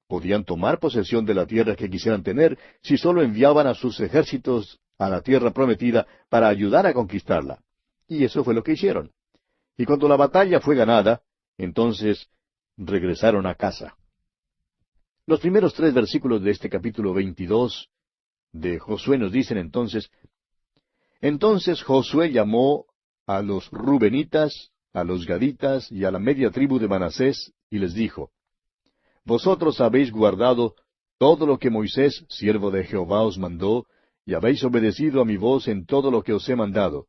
Podían tomar posesión de la tierra que quisieran tener si solo enviaban a sus ejércitos a la tierra prometida para ayudar a conquistarla. Y eso fue lo que hicieron. Y cuando la batalla fue ganada, entonces regresaron a casa. Los primeros 3 versículos de este capítulo 22 de Josué nos dicen entonces: Entonces Josué llamó a los Rubenitas, a los Gaditas y a la media tribu de Manasés, y les dijo: Vosotros habéis guardado todo lo que Moisés, siervo de Jehová, os mandó, y habéis obedecido a mi voz en todo lo que os he mandado.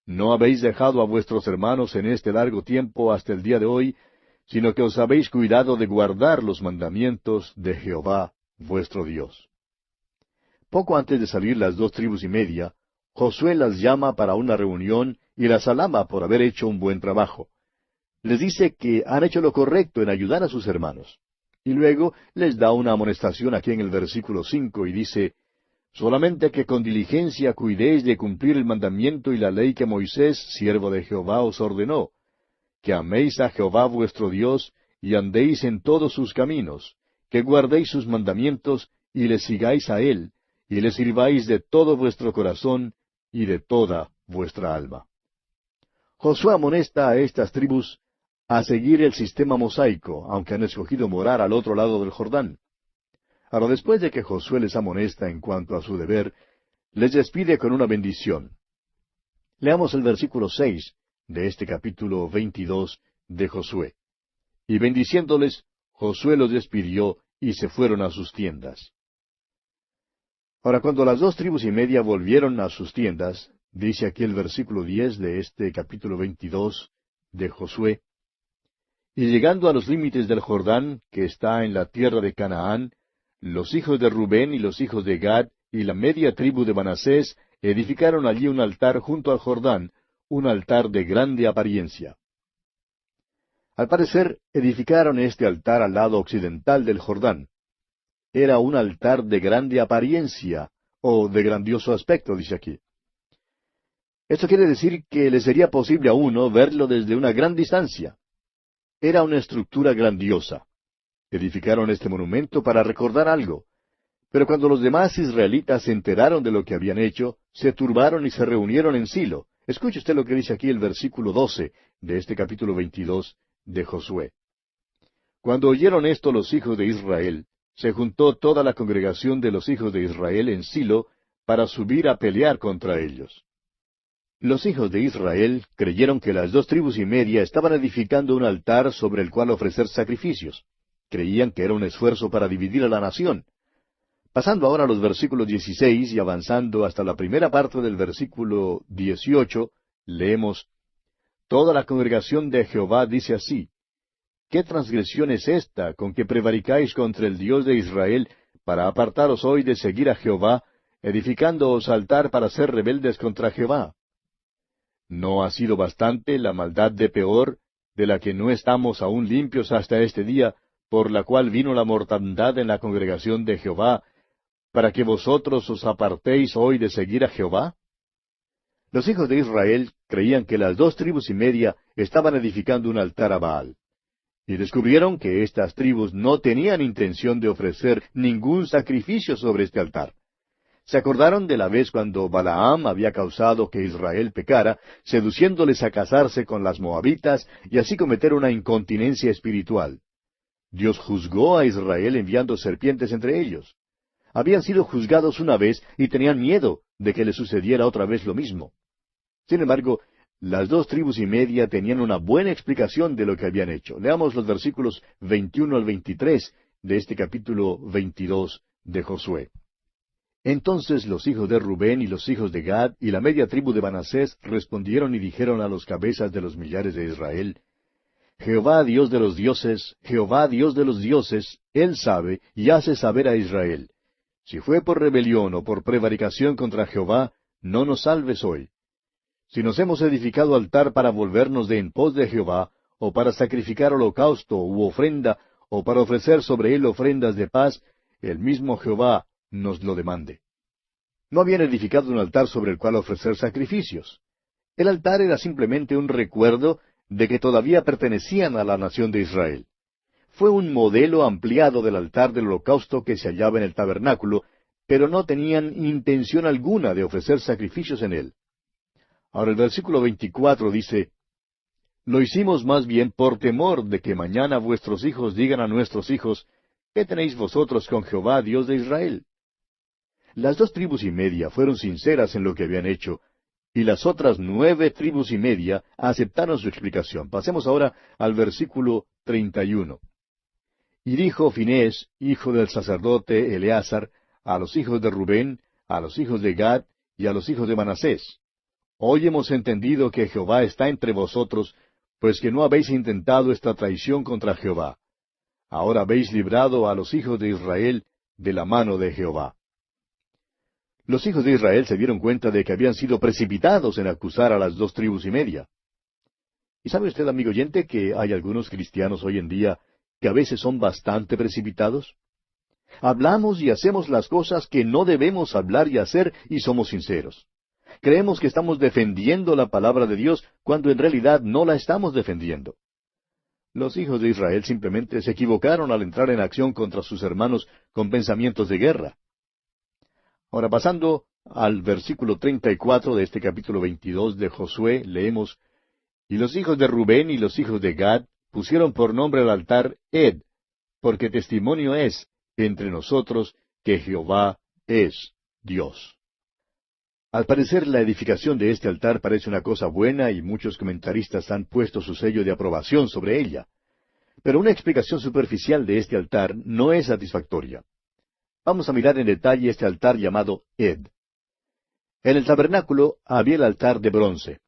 No habéis dejado a vuestros hermanos en este largo tiempo hasta el día de hoy, sino que os habéis cuidado de guardar los mandamientos de Jehová, vuestro Dios. Poco antes de salir las 2 tribus y media, Josué las llama para una reunión y las alaba por haber hecho un buen trabajo. Les dice que han hecho lo correcto en ayudar a sus hermanos. Y luego les da una amonestación aquí en el versículo 5 y dice: Solamente que con diligencia cuidéis de cumplir el mandamiento y la ley que Moisés, siervo de Jehová, os ordenó, que améis a Jehová vuestro Dios, y andéis en todos sus caminos, que guardéis sus mandamientos, y le sigáis a él, y le sirváis de todo vuestro corazón y de toda vuestra alma. Josué amonesta a estas tribus a seguir el sistema mosaico, aunque han escogido morar al otro lado del Jordán. Ahora, después de que Josué les amonesta en cuanto a su deber, les despide con una bendición. Leamos el versículo 6 de este capítulo 22 de Josué. Y bendiciéndoles, Josué los despidió y se fueron a sus tiendas. Ahora, cuando las 2,5 tribus volvieron a sus tiendas, dice aquí el versículo 10 de este capítulo 22 de Josué, y llegando a los límites del Jordán, que está en la tierra de Canaán, los hijos de Rubén y los hijos de Gad y la media tribu de Manasés edificaron allí un altar junto al Jordán, un altar de grande apariencia. Al parecer, edificaron este altar al lado occidental del Jordán. Era un altar de grande apariencia, o de grandioso aspecto, dice aquí. Esto quiere decir que le sería posible a uno verlo desde una gran distancia. Era una estructura grandiosa. Edificaron este monumento para recordar algo. Pero cuando los demás israelitas se enteraron de lo que habían hecho, se turbaron y se reunieron en Silo. Escuche usted lo que dice aquí el versículo 12 de este capítulo 22 de Josué. Cuando oyeron esto los hijos de Israel, se juntó toda la congregación de los hijos de Israel en Silo para subir a pelear contra ellos. Los hijos de Israel creyeron que las 2,5 tribus estaban edificando un altar sobre el cual ofrecer sacrificios. Creían que era un esfuerzo para dividir a la nación. Pasando ahora a los versículos 16 y avanzando hasta la primera parte del versículo 18, leemos, Toda la congregación de Jehová dice así, ¿qué transgresión es esta con que prevaricáis contra el Dios de Israel para apartaros hoy de seguir a Jehová, edificándoos altar para ser rebeldes contra Jehová? ¿No ha sido bastante la maldad de Peor, de la que no estamos aún limpios hasta este día, por la cual vino la mortandad en la congregación de Jehová, para que vosotros os apartéis hoy de seguir a Jehová? Los hijos de Israel creían que las 2,5 tribus estaban edificando un altar a Baal. Y descubrieron que estas tribus no tenían intención de ofrecer ningún sacrificio sobre este altar. Se acordaron de la vez cuando Balaam había causado que Israel pecara, seduciéndoles a casarse con las moabitas y así cometer una incontinencia espiritual. Dios juzgó a Israel enviando serpientes entre ellos. Habían sido juzgados una vez y tenían miedo de que les sucediera otra vez lo mismo. Sin embargo, las 2,5 tribus tenían una buena explicación de lo que habían hecho. Leamos los versículos 21 al 23 de este capítulo 22 de Josué. Entonces los hijos de Rubén y los hijos de Gad y la media tribu de Manasés respondieron y dijeron a los cabezas de los millares de Israel, Jehová Dios de los dioses, Jehová Dios de los dioses, Él sabe y hace saber a Israel. Si fue por rebelión o por prevaricación contra Jehová, no nos salves hoy. Si nos hemos edificado altar para volvernos de en pos de Jehová, o para sacrificar holocausto u ofrenda, o para ofrecer sobre él ofrendas de paz, el mismo Jehová nos lo demande. No habían edificado un altar sobre el cual ofrecer sacrificios. El altar era simplemente un recuerdo de que todavía pertenecían a la nación de Israel. Fue un modelo ampliado del altar del holocausto que se hallaba en el tabernáculo, pero no tenían intención alguna de ofrecer sacrificios en él. Ahora el versículo 24 dice, Lo hicimos más bien por temor de que mañana vuestros hijos digan a nuestros hijos, ¿qué tenéis vosotros con Jehová, Dios de Israel? Las 2,5 tribus fueron sinceras en lo que habían hecho, y las otras 9,5 tribus aceptaron su explicación. Pasemos ahora al versículo 31. Y dijo Finés, hijo del sacerdote Eleazar, a los hijos de Rubén, a los hijos de Gad y a los hijos de Manasés, Hoy hemos entendido que Jehová está entre vosotros, pues que no habéis intentado esta traición contra Jehová. Ahora habéis librado a los hijos de Israel de la mano de Jehová. Los hijos de Israel se dieron cuenta de que habían sido precipitados en acusar a las 2,5 tribus. ¿Y sabe usted, amigo oyente, que hay algunos cristianos hoy en día que a veces son bastante precipitados? Hablamos y hacemos las cosas que no debemos hablar y hacer y somos sinceros. Creemos que estamos defendiendo la palabra de Dios cuando en realidad no la estamos defendiendo. Los hijos de Israel simplemente se equivocaron al entrar en acción contra sus hermanos con pensamientos de guerra. Ahora, pasando al versículo 34 de este capítulo 22 de Josué, leemos: Y los hijos de Rubén y los hijos de Gad pusieron por nombre al altar Ed, porque testimonio es entre nosotros que Jehová es Dios. Al parecer, la edificación de este altar parece una cosa buena y muchos comentaristas han puesto su sello de aprobación sobre ella. Pero una explicación superficial de este altar no es satisfactoria. Vamos a mirar en detalle este altar llamado Ed. En el tabernáculo había el altar de bronce.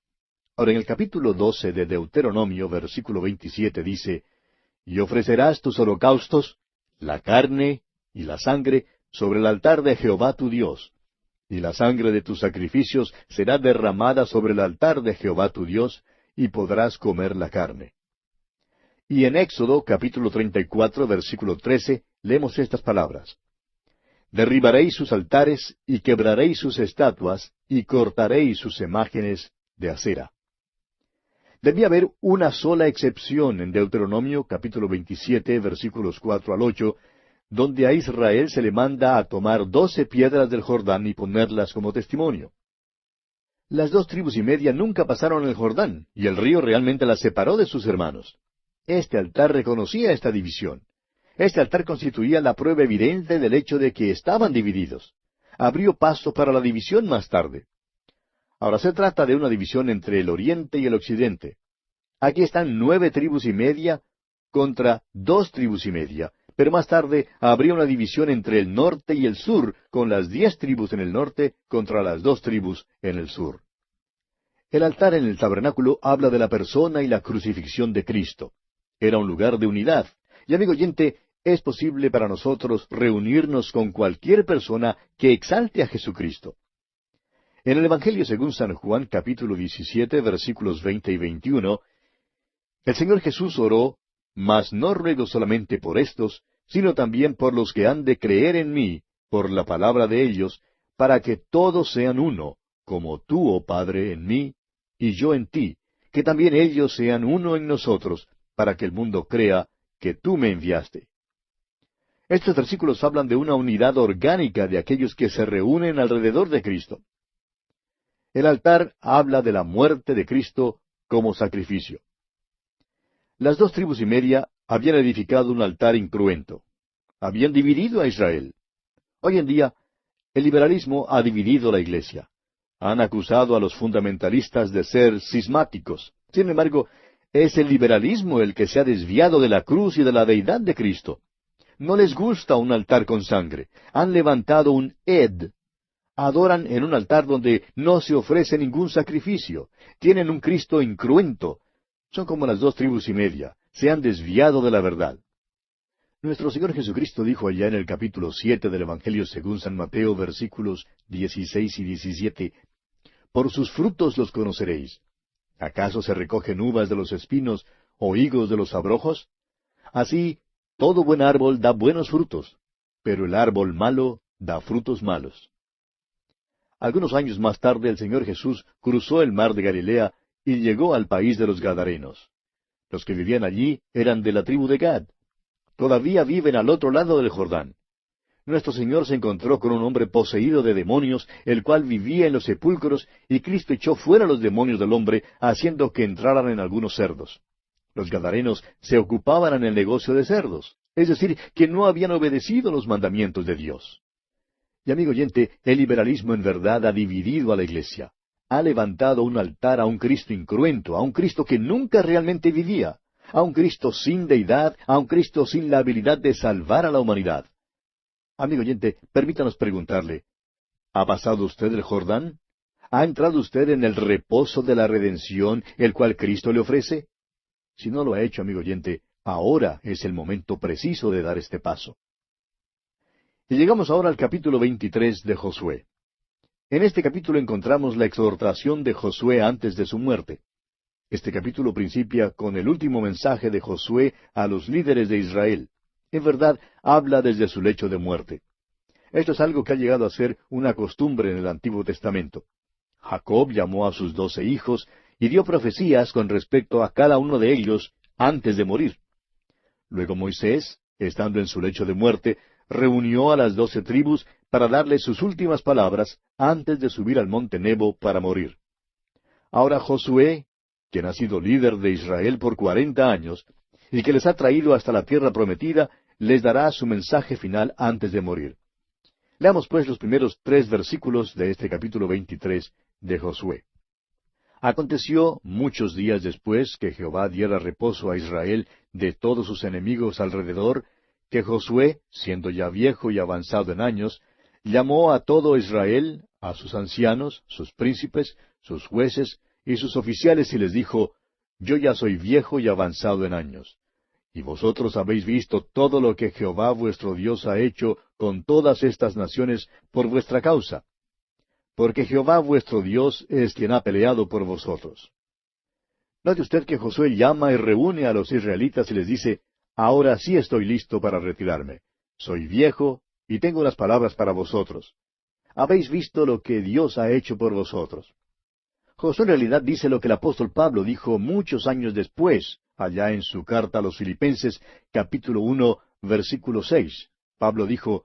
Ahora, en el capítulo 12 de Deuteronomio, versículo 27, dice: Y ofrecerás tus holocaustos, la carne y la sangre, sobre el altar de Jehová tu Dios. Y la sangre de tus sacrificios será derramada sobre el altar de Jehová tu Dios, y podrás comer la carne. Y en Éxodo, capítulo 34, versículo 13, leemos estas palabras: Derribaréis sus altares, y quebraréis sus estatuas, y cortaréis sus imágenes de acera. Debía haber una sola excepción en Deuteronomio, capítulo 27, versículos 4 al 8, donde a Israel se le manda a tomar 12 piedras del Jordán y ponerlas como testimonio. Las 2,5 tribus nunca pasaron el Jordán, y el río realmente las separó de sus hermanos. Este altar reconocía esta división. Este altar constituía la prueba evidente del hecho de que estaban divididos. Abrió paso para la división más tarde. Ahora se trata de una división entre el oriente y el occidente. Aquí están 9,5 tribus contra 2,5 tribus, pero más tarde habría una división entre el norte y el sur, con las 10 tribus en el norte contra las 2 tribus en el sur. El altar en el tabernáculo habla de la persona y la crucifixión de Cristo. Era un lugar de unidad. Y amigo oyente, es posible para nosotros reunirnos con cualquier persona que exalte a Jesucristo. En el Evangelio según San Juan, capítulo 17, versículos 20 y 21, el Señor Jesús oró: Mas no ruego solamente por estos, sino también por los que han de creer en mí, por la palabra de ellos, para que todos sean uno, como tú, oh Padre, en mí, y yo en ti, que también ellos sean uno en nosotros, para que el mundo crea que tú me enviaste. Estos versículos hablan de una unidad orgánica de aquellos que se reúnen alrededor de Cristo. El altar habla de la muerte de Cristo como sacrificio. Las 2,5 tribus habían edificado un altar incruento. Habían dividido a Israel. Hoy en día, el liberalismo ha dividido la iglesia. Han acusado a los fundamentalistas de ser cismáticos. Sin embargo, es el liberalismo el que se ha desviado de la cruz y de la deidad de Cristo. No les gusta un altar con sangre. Han levantado un Ed. Adoran en un altar donde no se ofrece ningún sacrificio. Tienen un Cristo incruento. Son como las 2,5 tribus. Se han desviado de la verdad. Nuestro Señor Jesucristo dijo allá en el capítulo 7 del Evangelio según San Mateo, versículos 16 y 17, Por sus frutos los conoceréis. ¿Acaso se recogen uvas de los espinos o higos de los abrojos? Así, todo buen árbol da buenos frutos, pero el árbol malo da frutos malos. Algunos años más tarde el Señor Jesús cruzó el mar de Galilea y llegó al país de los Gadarenos. Los que vivían allí eran de la tribu de Gad. Todavía viven al otro lado del Jordán. Nuestro Señor se encontró con un hombre poseído de demonios, el cual vivía en los sepulcros, y Cristo echó fuera los demonios del hombre, haciendo que entraran en algunos cerdos. Los gadarenos se ocupaban en el negocio de cerdos, es decir, que no habían obedecido los mandamientos de Dios. Y amigo oyente, el liberalismo en verdad ha dividido a la iglesia. Ha levantado un altar a un Cristo incruento, a un Cristo que nunca realmente vivía, a un Cristo sin deidad, a un Cristo sin la habilidad de salvar a la humanidad. Amigo oyente, permítanos preguntarle, ¿ha pasado usted el Jordán? ¿Ha entrado usted en el reposo de la redención, el cual Cristo le ofrece? Si no lo ha hecho, amigo oyente, ahora es el momento preciso de dar este paso. Y llegamos ahora al capítulo 23 de Josué. En este capítulo encontramos la exhortación de Josué antes de su muerte. Este capítulo principia con el último mensaje de Josué a los líderes de Israel. En verdad, habla desde su lecho de muerte. Esto es algo que ha llegado a ser una costumbre en el Antiguo Testamento. Jacob llamó a sus 12 hijos y dio profecías con respecto a cada uno de ellos antes de morir. Luego Moisés, estando en su lecho de muerte, reunió a las 12 tribus para darles sus últimas palabras antes de subir al monte Nebo para morir. Ahora Josué, quien ha sido líder de Israel por 40 años, y que les ha traído hasta la tierra prometida, les dará su mensaje final antes de morir. Leamos pues los primeros 3 versículos de este capítulo 23 de Josué. Aconteció muchos días después que Jehová diera reposo a Israel de todos sus enemigos alrededor, que Josué, siendo ya viejo y avanzado en años, llamó a todo Israel, a sus ancianos, sus príncipes, sus jueces y sus oficiales, y les dijo, Yo ya soy viejo y avanzado en años. Y vosotros habéis visto todo lo que Jehová vuestro Dios ha hecho con todas estas naciones por vuestra causa. Porque Jehová vuestro Dios es quien ha peleado por vosotros. Note usted que Josué llama y reúne a los israelitas y les dice, Ahora sí estoy listo para retirarme. Soy viejo y tengo unas palabras para vosotros. Habéis visto lo que Dios ha hecho por vosotros. Josué en realidad dice lo que el apóstol Pablo dijo muchos años después, allá en su carta a los Filipenses, capítulo 1, versículo 6. Pablo dijo,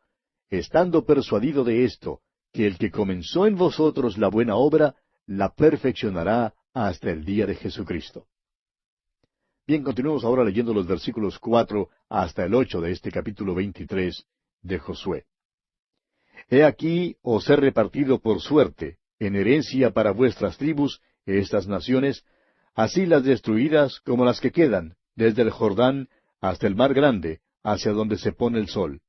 Estando persuadido de esto, que el que comenzó en vosotros la buena obra, la perfeccionará hasta el día de Jesucristo. Bien, continuemos ahora leyendo los versículos 4 hasta el 8 de este capítulo 23 de Josué. He aquí os he repartido por suerte, en herencia para vuestras tribus, estas naciones, así las destruidas como las que quedan, desde el Jordán hasta el mar grande, hacia donde se pone el sol.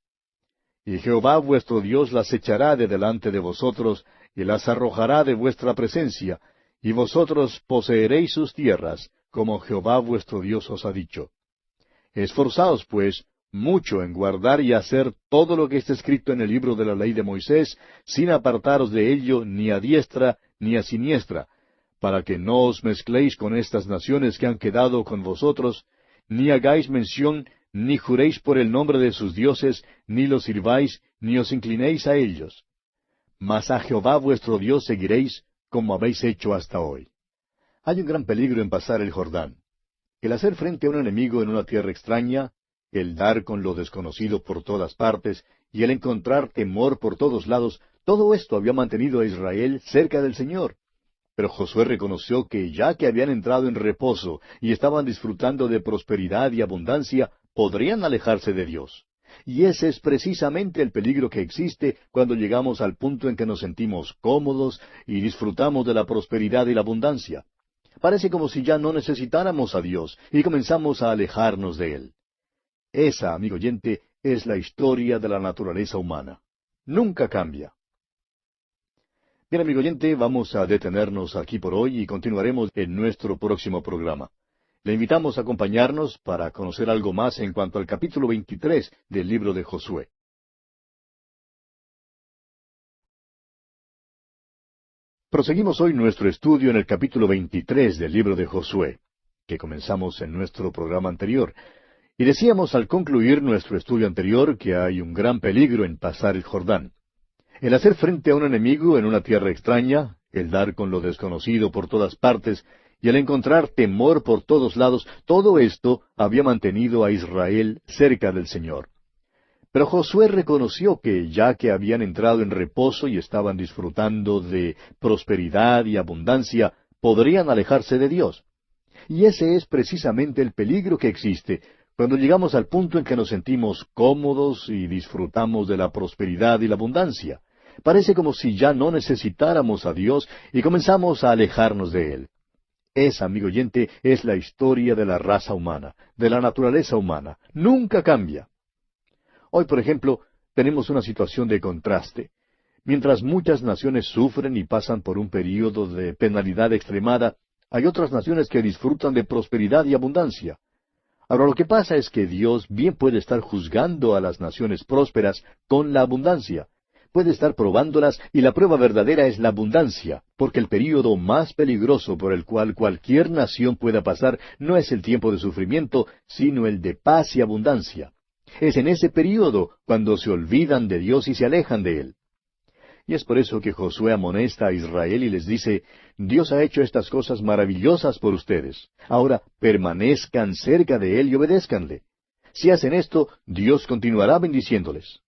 Y Jehová vuestro Dios las echará de delante de vosotros, y las arrojará de vuestra presencia, y vosotros poseeréis sus tierras, como Jehová vuestro Dios os ha dicho. Esforzaos, pues, mucho en guardar y hacer todo lo que está escrito en el libro de la ley de Moisés, sin apartaros de ello ni a diestra ni a siniestra, para que no os mezcléis con estas naciones que han quedado con vosotros, ni hagáis mención, ni juréis por el nombre de sus dioses, ni los sirváis, ni os inclinéis a ellos. Mas a Jehová vuestro Dios seguiréis, como habéis hecho hasta hoy. Hay un gran peligro en pasar el Jordán. El hacer frente a un enemigo en una tierra extraña, el dar con lo desconocido por todas partes, y el encontrar temor por todos lados, todo esto había mantenido a Israel cerca del Señor. Pero Josué reconoció que ya que habían entrado en reposo y estaban disfrutando de prosperidad y abundancia, podrían alejarse de Dios. Y ese es precisamente el peligro que existe cuando llegamos al punto en que nos sentimos cómodos y disfrutamos de la prosperidad y la abundancia. Parece como si ya no necesitáramos a Dios y comenzamos a alejarnos de Él. Esa, amigo oyente, es la historia de la naturaleza humana. Nunca cambia. Bien, amigo oyente, vamos a detenernos aquí por hoy y continuaremos en nuestro próximo programa. Le invitamos a acompañarnos para conocer algo más en cuanto al capítulo 23 del libro de Josué. Proseguimos hoy nuestro estudio en el capítulo 23 del libro de Josué, que comenzamos en nuestro programa anterior. Y decíamos al concluir nuestro estudio anterior que hay un gran peligro en pasar el Jordán. El hacer frente a un enemigo en una tierra extraña, el dar con lo desconocido por todas partes, y el encontrar temor por todos lados, todo esto había mantenido a Israel cerca del Señor. Pero Josué reconoció que ya que habían entrado en reposo y estaban disfrutando de prosperidad y abundancia, podrían alejarse de Dios. Y ese es precisamente el peligro que existe cuando llegamos al punto en que nos sentimos cómodos y disfrutamos de la prosperidad y la abundancia. Parece como si ya no necesitáramos a Dios y comenzamos a alejarnos de Él. Esa, amigo oyente, es la historia de la raza humana, de la naturaleza humana. Nunca cambia. Hoy, por ejemplo, tenemos una situación de contraste. Mientras muchas naciones sufren y pasan por un período de penalidad extremada, hay otras naciones que disfrutan de prosperidad y abundancia. Ahora, lo que pasa es que Dios bien puede estar juzgando a las naciones prósperas con la abundancia. Puede estar probándolas y la prueba verdadera es la abundancia, porque el período más peligroso por el cual cualquier nación pueda pasar no es el tiempo de sufrimiento, sino el de paz y abundancia. Es en ese período cuando se olvidan de Dios y se alejan de Él. Y es por eso que Josué amonesta a Israel y les dice, Dios ha hecho estas cosas maravillosas por ustedes. Ahora permanezcan cerca de Él y obedézcanle. Si hacen esto, Dios continuará bendiciéndoles.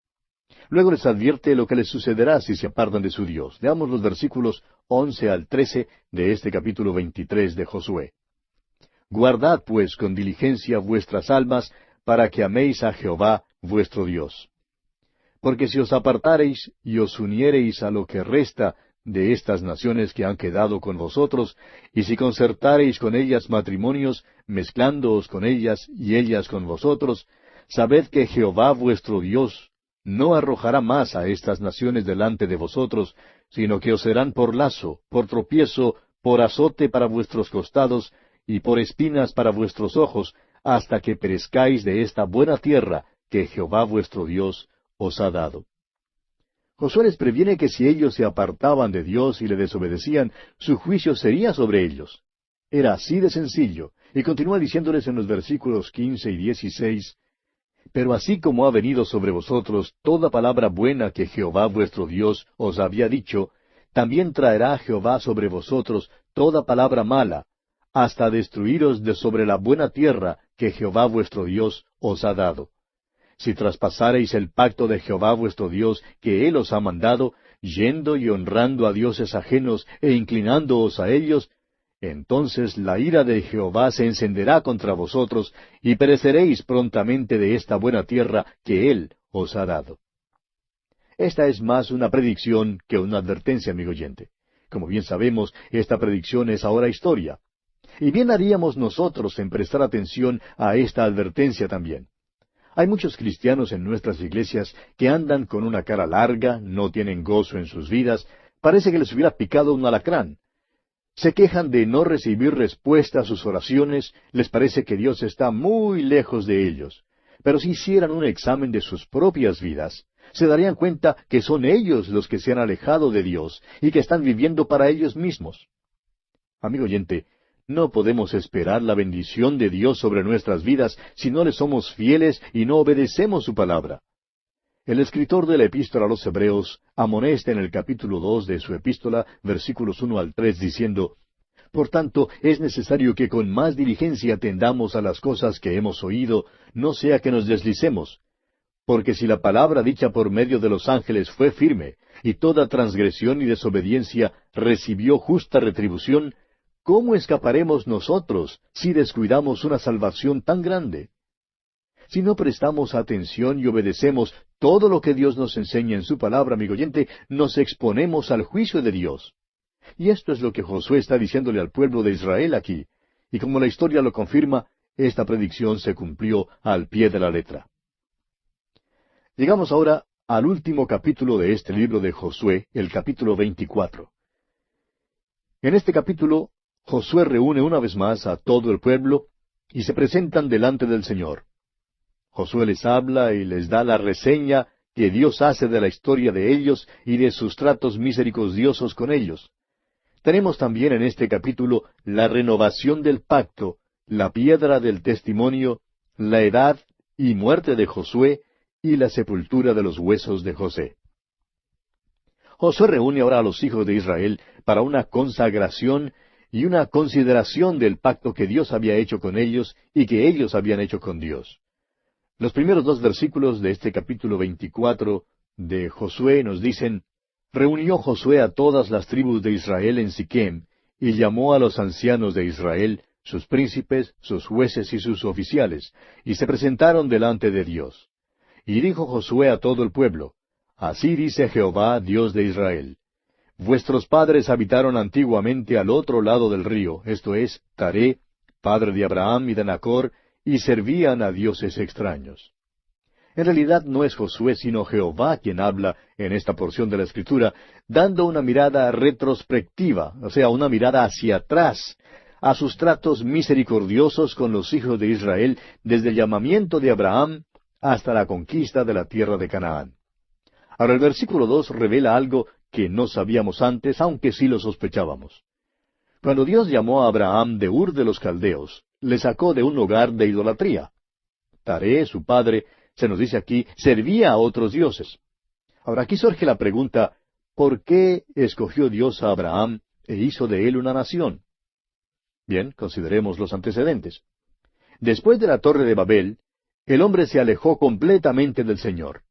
Luego les advierte lo que les sucederá si se apartan de su Dios. Veamos los versículos 11 al 13 de este capítulo 23 de Josué. Guardad pues con diligencia vuestras almas, para que améis a Jehová vuestro Dios. Porque si os apartareis y os uniereis a lo que resta de estas naciones que han quedado con vosotros, y si concertareis con ellas matrimonios, mezclándoos con ellas y ellas con vosotros, sabed que Jehová vuestro Dios no arrojará más a estas naciones delante de vosotros, sino que os serán por lazo, por tropiezo, por azote para vuestros costados, y por espinas para vuestros ojos, hasta que perezcáis de esta buena tierra que Jehová vuestro Dios os ha dado. Josué les previene que si ellos se apartaban de Dios y le desobedecían, su juicio sería sobre ellos. Era así de sencillo, y continúa diciéndoles en los versículos 15 y 16, Pero así como ha venido sobre vosotros toda palabra buena que Jehová vuestro Dios os había dicho, también traerá Jehová sobre vosotros toda palabra mala, hasta destruiros de sobre la buena tierra que Jehová vuestro Dios os ha dado. Si traspasareis el pacto de Jehová vuestro Dios que Él os ha mandado, yendo y honrando a dioses ajenos e inclinándoos a ellos, entonces la ira de Jehová se encenderá contra vosotros, y pereceréis prontamente de esta buena tierra que Él os ha dado. Esta es más una predicción que una advertencia, amigo oyente. Como bien sabemos, esta predicción es ahora historia. Y bien haríamos nosotros en prestar atención a esta advertencia también. Hay muchos cristianos en nuestras iglesias que andan con una cara larga, no tienen gozo en sus vidas, parece que les hubiera picado un alacrán. Se quejan de no recibir respuesta a sus oraciones, les parece que Dios está muy lejos de ellos. Pero si hicieran un examen de sus propias vidas, se darían cuenta que son ellos los que se han alejado de Dios y que están viviendo para ellos mismos. Amigo oyente, no podemos esperar la bendición de Dios sobre nuestras vidas si no le somos fieles y no obedecemos su palabra. El escritor de la epístola a los Hebreos amonesta en el capítulo 2 de su epístola, versículos 1 al 3, diciendo, Por tanto, es necesario que con más diligencia atendamos a las cosas que hemos oído, no sea que nos deslicemos. Porque si la palabra dicha por medio de los ángeles fue firme, y toda transgresión y desobediencia recibió justa retribución, ¿cómo escaparemos nosotros si descuidamos una salvación tan grande? Si no prestamos atención y obedecemos todo lo que Dios nos enseña en su palabra, amigo oyente, nos exponemos al juicio de Dios. Y esto es lo que Josué está diciéndole al pueblo de Israel aquí. Y como la historia lo confirma, esta predicción se cumplió al pie de la letra. Llegamos ahora al último capítulo de este libro de Josué, el capítulo 24. En este capítulo, Josué reúne una vez más a todo el pueblo y se presentan delante del Señor. Josué les habla y les da la reseña que Dios hace de la historia de ellos y de sus tratos misericordiosos con ellos. Tenemos también en este capítulo la renovación del pacto, la piedra del testimonio, la edad y muerte de Josué y la sepultura de los huesos de José. Josué reúne ahora a los hijos de Israel para una consagración y una consideración del pacto que Dios había hecho con ellos y que ellos habían hecho con Dios. Los primeros 2 versículos de este capítulo 24 de Josué nos dicen, Reunió Josué a todas las tribus de Israel en Siquem, y llamó a los ancianos de Israel, sus príncipes, sus jueces y sus oficiales, y se presentaron delante de Dios. Y dijo Josué a todo el pueblo, Así dice Jehová, Dios de Israel, Vuestros padres habitaron antiguamente al otro lado del río, esto es, Taré, padre de Abraham y de Nacor, y servían a dioses extraños. En realidad no es Josué sino Jehová quien habla en esta porción de la Escritura, dando una mirada retrospectiva, o sea, una mirada hacia atrás, a sus tratos misericordiosos con los hijos de Israel desde el llamamiento de Abraham hasta la conquista de la tierra de Canaán. Ahora el versículo 2 revela algo que no sabíamos antes, aunque sí lo sospechábamos. Cuando Dios llamó a Abraham de Ur de los Caldeos, le sacó de un hogar de idolatría. Taré, su padre, se nos dice aquí, servía a otros dioses. Ahora aquí surge la pregunta, ¿por qué escogió Dios a Abraham e hizo de él una nación? Bien, consideremos los antecedentes. Después de la Torre de Babel, el hombre se alejó completamente del Señor.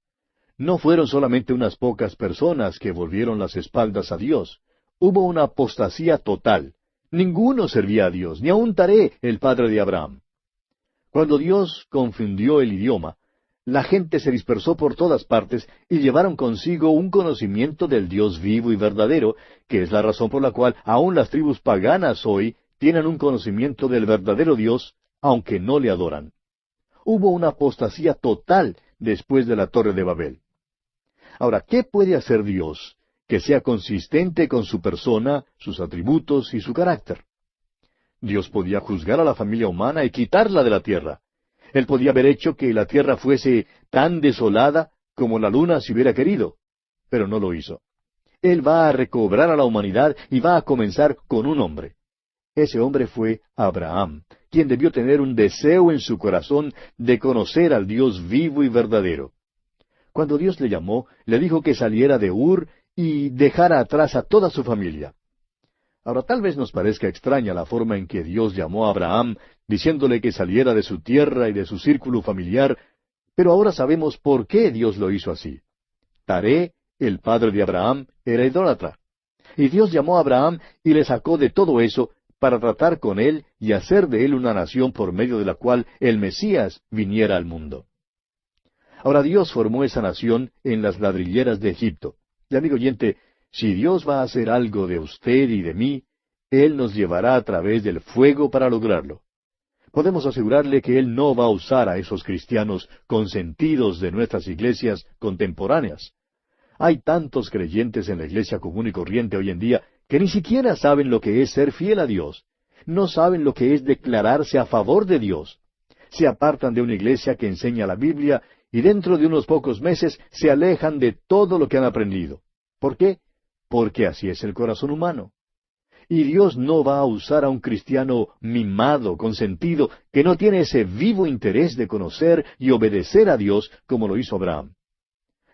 No fueron solamente unas pocas personas que volvieron las espaldas a Dios. Hubo una apostasía total. Ninguno servía a Dios, ni aun Taré, el padre de Abraham. Cuando Dios confundió el idioma, la gente se dispersó por todas partes y llevaron consigo un conocimiento del Dios vivo y verdadero, que es la razón por la cual aun las tribus paganas hoy tienen un conocimiento del verdadero Dios, aunque no le adoran. Hubo una apostasía total después de la Torre de Babel. Ahora, ¿qué puede hacer Dios que sea consistente con su persona, sus atributos y su carácter? Dios podía juzgar a la familia humana y quitarla de la tierra. Él podía haber hecho que la tierra fuese tan desolada como la luna si hubiera querido, pero no lo hizo. Él va a recobrar a la humanidad y va a comenzar con un hombre. Ese hombre fue Abraham, quien debió tener un deseo en su corazón de conocer al Dios vivo y verdadero. Cuando Dios le llamó, le dijo que saliera de Ur y dejara atrás a toda su familia. Ahora tal vez nos parezca extraña la forma en que Dios llamó a Abraham, diciéndole que saliera de su tierra y de su círculo familiar, pero ahora sabemos por qué Dios lo hizo así. Taré, el padre de Abraham, era idólatra. Y Dios llamó a Abraham y le sacó de todo eso para tratar con él y hacer de él una nación por medio de la cual el Mesías viniera al mundo. Ahora Dios formó esa nación en las ladrilleras de Egipto. Y amigo oyente, si Dios va a hacer algo de usted y de mí, Él nos llevará a través del fuego para lograrlo. Podemos asegurarle que Él no va a usar a esos cristianos consentidos de nuestras iglesias contemporáneas. Hay tantos creyentes en la iglesia común y corriente hoy en día que ni siquiera saben lo que es ser fiel a Dios. No saben lo que es declararse a favor de Dios. Se apartan de una iglesia que enseña la Biblia y dentro de unos pocos meses se alejan de todo lo que han aprendido. ¿Por qué? Porque así es el corazón humano. Y Dios no va a usar a un cristiano mimado, consentido, que no tiene ese vivo interés de conocer y obedecer a Dios como lo hizo Abraham.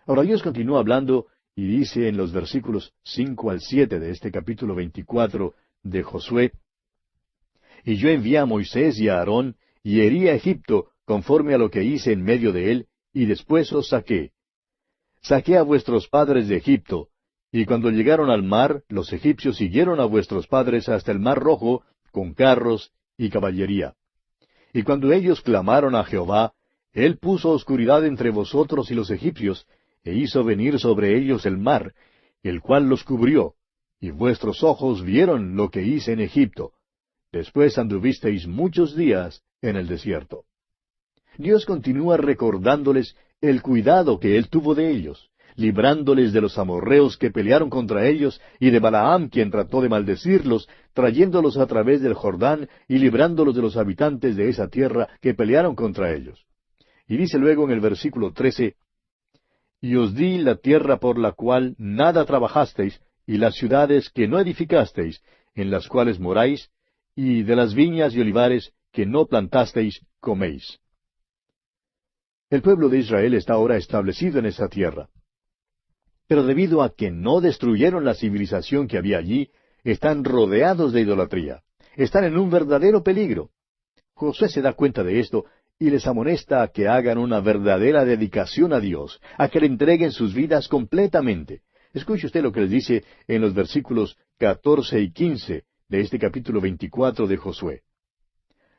Ahora Dios continúa hablando y dice en los versículos 5 al 7 de este capítulo 24 de Josué, «Y yo envié a Moisés y a Aarón, y herí a Egipto, conforme a lo que hice en medio de él, y después os saqué. Saqué a vuestros padres de Egipto, y cuando llegaron al mar, los egipcios siguieron a vuestros padres hasta el mar Rojo, con carros y caballería. Y cuando ellos clamaron a Jehová, Él puso oscuridad entre vosotros y los egipcios, e hizo venir sobre ellos el mar, el cual los cubrió, y vuestros ojos vieron lo que hice en Egipto. Después anduvisteis muchos días en el desierto». Dios continúa recordándoles el cuidado que Él tuvo de ellos, librándoles de los amorreos que pelearon contra ellos, y de Balaam, quien trató de maldecirlos, trayéndolos a través del Jordán y librándolos de los habitantes de esa tierra que pelearon contra ellos. Y dice luego en el versículo 13, «Y os di la tierra por la cual nada trabajasteis, y las ciudades que no edificasteis, en las cuales moráis, y de las viñas y olivares que no plantasteis, coméis». El pueblo de Israel está ahora establecido en esa tierra. Pero debido a que no destruyeron la civilización que había allí, están rodeados de idolatría. Están en un verdadero peligro. Josué se da cuenta de esto y les amonesta a que hagan una verdadera dedicación a Dios, a que le entreguen sus vidas completamente. Escuche usted lo que les dice en los versículos 14 y 15 de este capítulo 24 de Josué.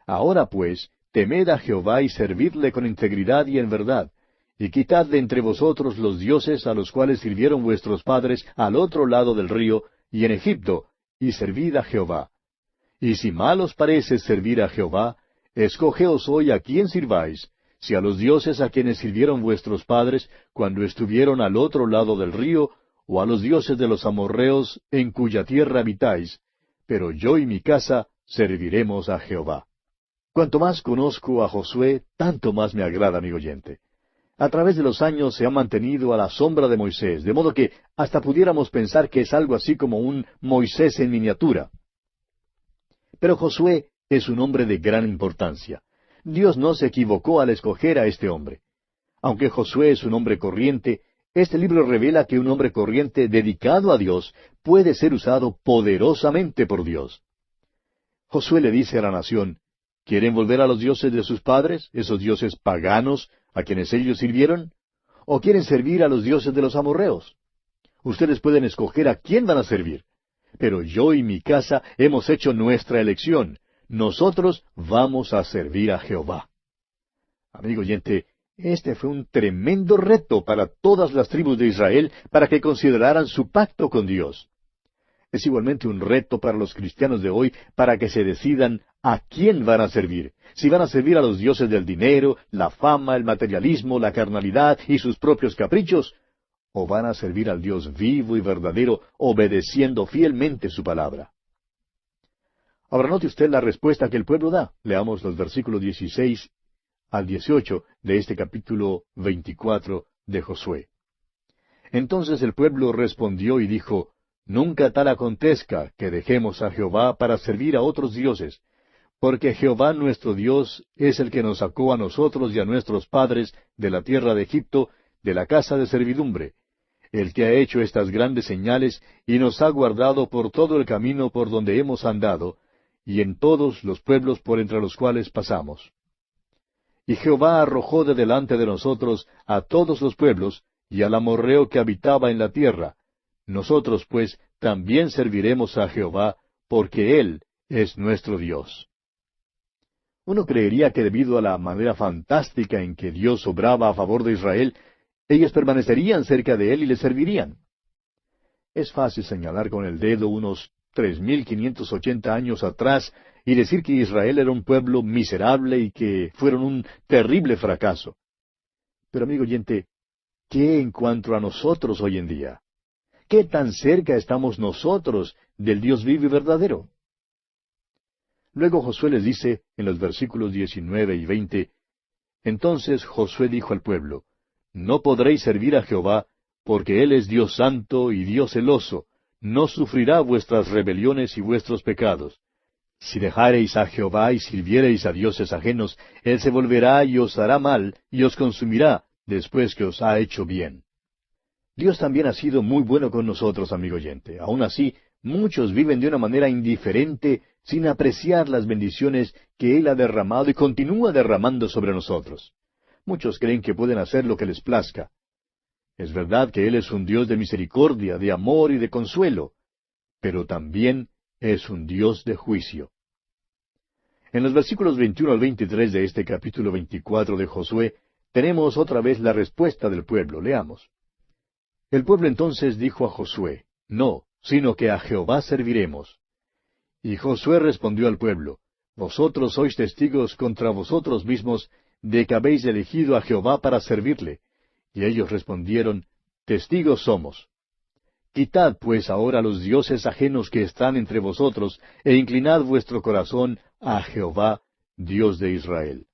«Ahora pues, temed a Jehová y servidle con integridad y en verdad, y quitad de entre vosotros los dioses a los cuales sirvieron vuestros padres al otro lado del río y en Egipto, y servid a Jehová. Y si mal os parece servir a Jehová, escogeos hoy a quién sirváis, si a los dioses a quienes sirvieron vuestros padres cuando estuvieron al otro lado del río, o a los dioses de los amorreos en cuya tierra habitáis, pero yo y mi casa serviremos a Jehová». Cuanto más conozco a Josué, tanto más me agrada, amigo oyente. A través de los años se ha mantenido a la sombra de Moisés, de modo que hasta pudiéramos pensar que es algo así como un Moisés en miniatura. Pero Josué es un hombre de gran importancia. Dios no se equivocó al escoger a este hombre. Aunque Josué es un hombre corriente, Este libro revela que un hombre corriente dedicado a Dios puede ser usado poderosamente por Dios. Josué le dice a la nación, ¿quieren volver a los dioses de sus padres, esos dioses paganos a quienes ellos sirvieron? ¿O quieren servir a los dioses de los amorreos? Ustedes pueden escoger a quién van a servir. Pero yo y mi casa hemos hecho nuestra elección. Nosotros vamos a servir a Jehová. Amigo oyente, este fue un tremendo reto para todas las tribus de Israel para que consideraran su pacto con Dios. Es igualmente un reto para los cristianos de hoy para que se decidan a quién van a servir. Si van a servir a los dioses del dinero, la fama, el materialismo, la carnalidad y sus propios caprichos, o van a servir al Dios vivo y verdadero, obedeciendo fielmente su palabra. Ahora note usted la respuesta que el pueblo da. Leamos los versículos 16 al 18 de este capítulo 24 de Josué. Entonces el pueblo respondió y dijo, Nunca tal acontezca que dejemos a Jehová para servir a otros dioses, porque Jehová nuestro Dios es el que nos sacó a nosotros y a nuestros padres de la tierra de Egipto, de la casa de servidumbre, el que ha hecho estas grandes señales y nos ha guardado por todo el camino por donde hemos andado, y en todos los pueblos por entre los cuales pasamos. Y Jehová arrojó de delante de nosotros a todos los pueblos, y al amorreo que habitaba en la tierra. Nosotros, pues, también serviremos a Jehová, porque Él es nuestro Dios. Uno creería que debido a la manera fantástica en que Dios obraba a favor de Israel, ellos permanecerían cerca de Él y le servirían. Es fácil señalar con el dedo unos 3,580 años atrás y decir que Israel era un pueblo miserable y que fueron un terrible fracaso. Pero amigo oyente, ¿qué en cuanto a nosotros hoy en día? ¿Qué tan cerca estamos nosotros del Dios vivo y verdadero? Luego Josué les dice, en los versículos 19 y 20, Entonces Josué dijo al pueblo, No podréis servir a Jehová, porque Él es Dios santo y Dios celoso, no sufrirá vuestras rebeliones y vuestros pecados. Si dejareis a Jehová y sirviereis a dioses ajenos, Él se volverá y os hará mal, y os consumirá, después que os ha hecho bien. Dios también ha sido muy bueno con nosotros, amigo oyente. Aun así, muchos viven de una manera indiferente, sin apreciar las bendiciones que Él ha derramado y continúa derramando sobre nosotros. Muchos creen que pueden hacer lo que les plazca. Es verdad que Él es un Dios de misericordia, de amor y de consuelo, pero también es un Dios de juicio. En los versículos 21 al 23 de este capítulo 24 de Josué, tenemos otra vez la respuesta del pueblo. Leamos. El pueblo entonces dijo a Josué, No, sino que a Jehová serviremos. Y Josué respondió al pueblo, Vosotros sois testigos contra vosotros mismos de que habéis elegido a Jehová para servirle. Y ellos respondieron, Testigos somos. Quitad pues ahora los dioses ajenos que están entre vosotros, e inclinad vuestro corazón a Jehová, Dios de Israel.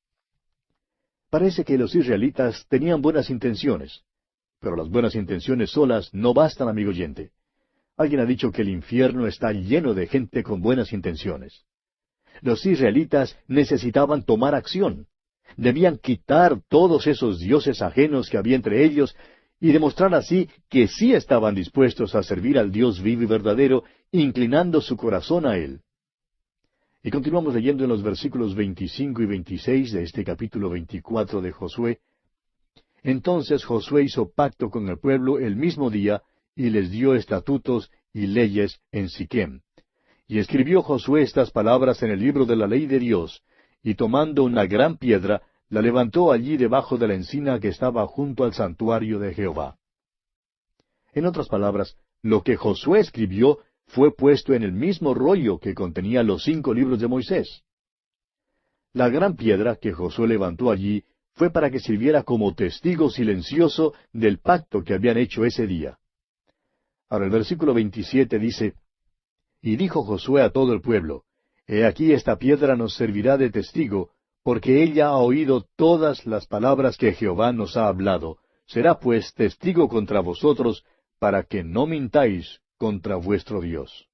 Parece que los israelitas tenían buenas intenciones, pero las buenas intenciones solas no bastan, amigo oyente. Alguien ha dicho que el infierno está lleno de gente con buenas intenciones. Los israelitas necesitaban tomar acción. Debían quitar todos esos dioses ajenos que había entre ellos y demostrar así que sí estaban dispuestos a servir al Dios vivo y verdadero, inclinando su corazón a Él. Y continuamos leyendo en los versículos 25 y 26 de este capítulo 24 de Josué. Entonces Josué hizo pacto con el pueblo el mismo día, y les dio estatutos y leyes en Siquem. Y escribió Josué estas palabras en el libro de la ley de Dios, y tomando una gran piedra, la levantó allí debajo de la encina que estaba junto al santuario de Jehová. En otras palabras, lo que Josué escribió fue puesto en el mismo rollo que contenía los 5 libros de Moisés. La gran piedra que Josué levantó allí fue para que sirviera como testigo silencioso del pacto que habían hecho ese día. Ahora el versículo 27 dice, Y dijo Josué a todo el pueblo, He aquí esta piedra nos servirá de testigo, porque ella ha oído todas las palabras que Jehová nos ha hablado. Será pues testigo contra vosotros, para que no mintáis contra vuestro Dios.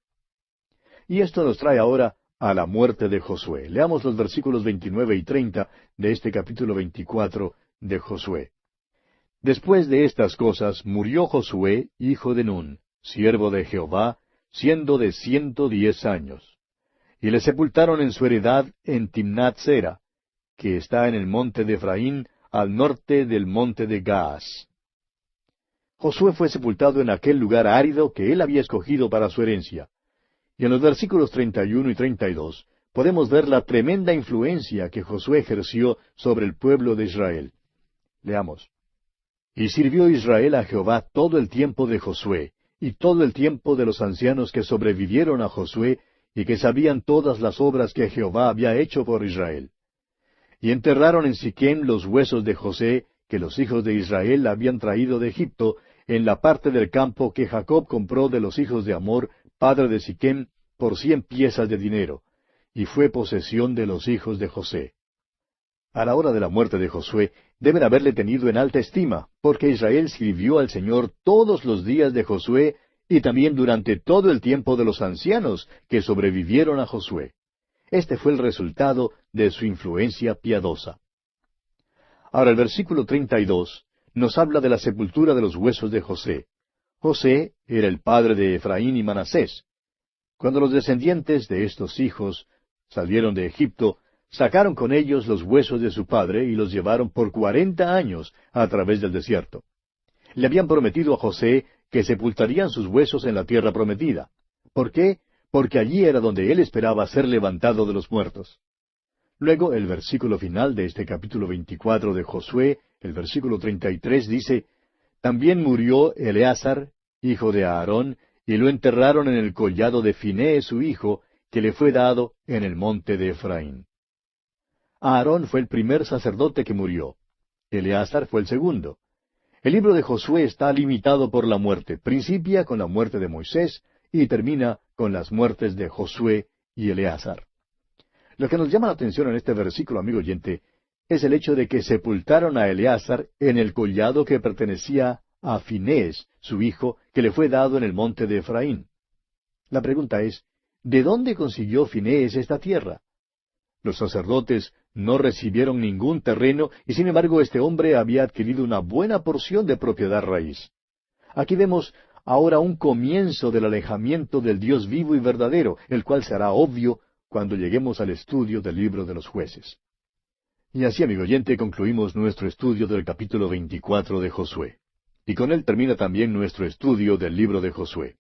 Y esto nos trae ahora a la muerte de Josué. Leamos los versículos 29 y 30 de este capítulo 24 de Josué. Después de estas cosas murió Josué, hijo de Nun, siervo de Jehová, siendo de 110 años. Y le sepultaron en su heredad en Timnat Sera, que está en el monte de Efraín, al norte del monte de Gaas. Josué fue sepultado en aquel lugar árido que él había escogido para su herencia. Y en los versículos 31 y 32 podemos ver la tremenda influencia que Josué ejerció sobre el pueblo de Israel. Leamos. Y sirvió Israel a Jehová todo el tiempo de Josué, y todo el tiempo de los ancianos que sobrevivieron a Josué, y que sabían todas las obras que Jehová había hecho por Israel. Y enterraron en Siquem los huesos de José, que los hijos de Israel habían traído de Egipto, en la parte del campo que Jacob compró de los hijos de Amor, padre de Siquem, por 100 piezas de dinero, y fue posesión de los hijos de José. A la hora de la muerte de Josué, deben haberle tenido en alta estima, porque Israel sirvió al Señor todos los días de Josué, y también durante todo el tiempo de los ancianos que sobrevivieron a Josué. Este fue el resultado de su influencia piadosa. Ahora el versículo 32 nos habla de la sepultura de los huesos de José. José era el padre de Efraín y Manasés. Cuando los descendientes de estos hijos salieron de Egipto, sacaron con ellos los huesos de su padre y los llevaron por 40 años a través del desierto. Le habían prometido a José que sepultarían sus huesos en la tierra prometida. ¿Por qué? Porque allí era donde él esperaba ser levantado de los muertos. Luego, el versículo final de este capítulo 24 de Josué, el versículo 33, dice, También murió Eleazar, hijo de Aarón, y lo enterraron en el collado de Finehés su hijo, que le fue dado en el monte de Efraín. Aarón fue el primer sacerdote que murió. Eleazar fue el segundo. El libro de Josué está limitado por la muerte. Principia con la muerte de Moisés y termina con las muertes de Josué y Eleazar. Lo que nos llama la atención en este versículo, amigo oyente, es el hecho de que sepultaron a Eleazar en el collado que pertenecía a Finehés, su hijo, que le fue dado en el monte de Efraín. La pregunta es, ¿de dónde consiguió Finehés esta tierra? Los sacerdotes no recibieron ningún terreno y sin embargo este hombre había adquirido una buena porción de propiedad raíz. Aquí vemos ahora un comienzo del alejamiento del Dios vivo y verdadero, el cual será obvio cuando lleguemos al estudio del libro de los jueces. Y así, amigo oyente, concluimos nuestro estudio del capítulo 24 de Josué. Y con él termina también nuestro estudio del libro de Josué.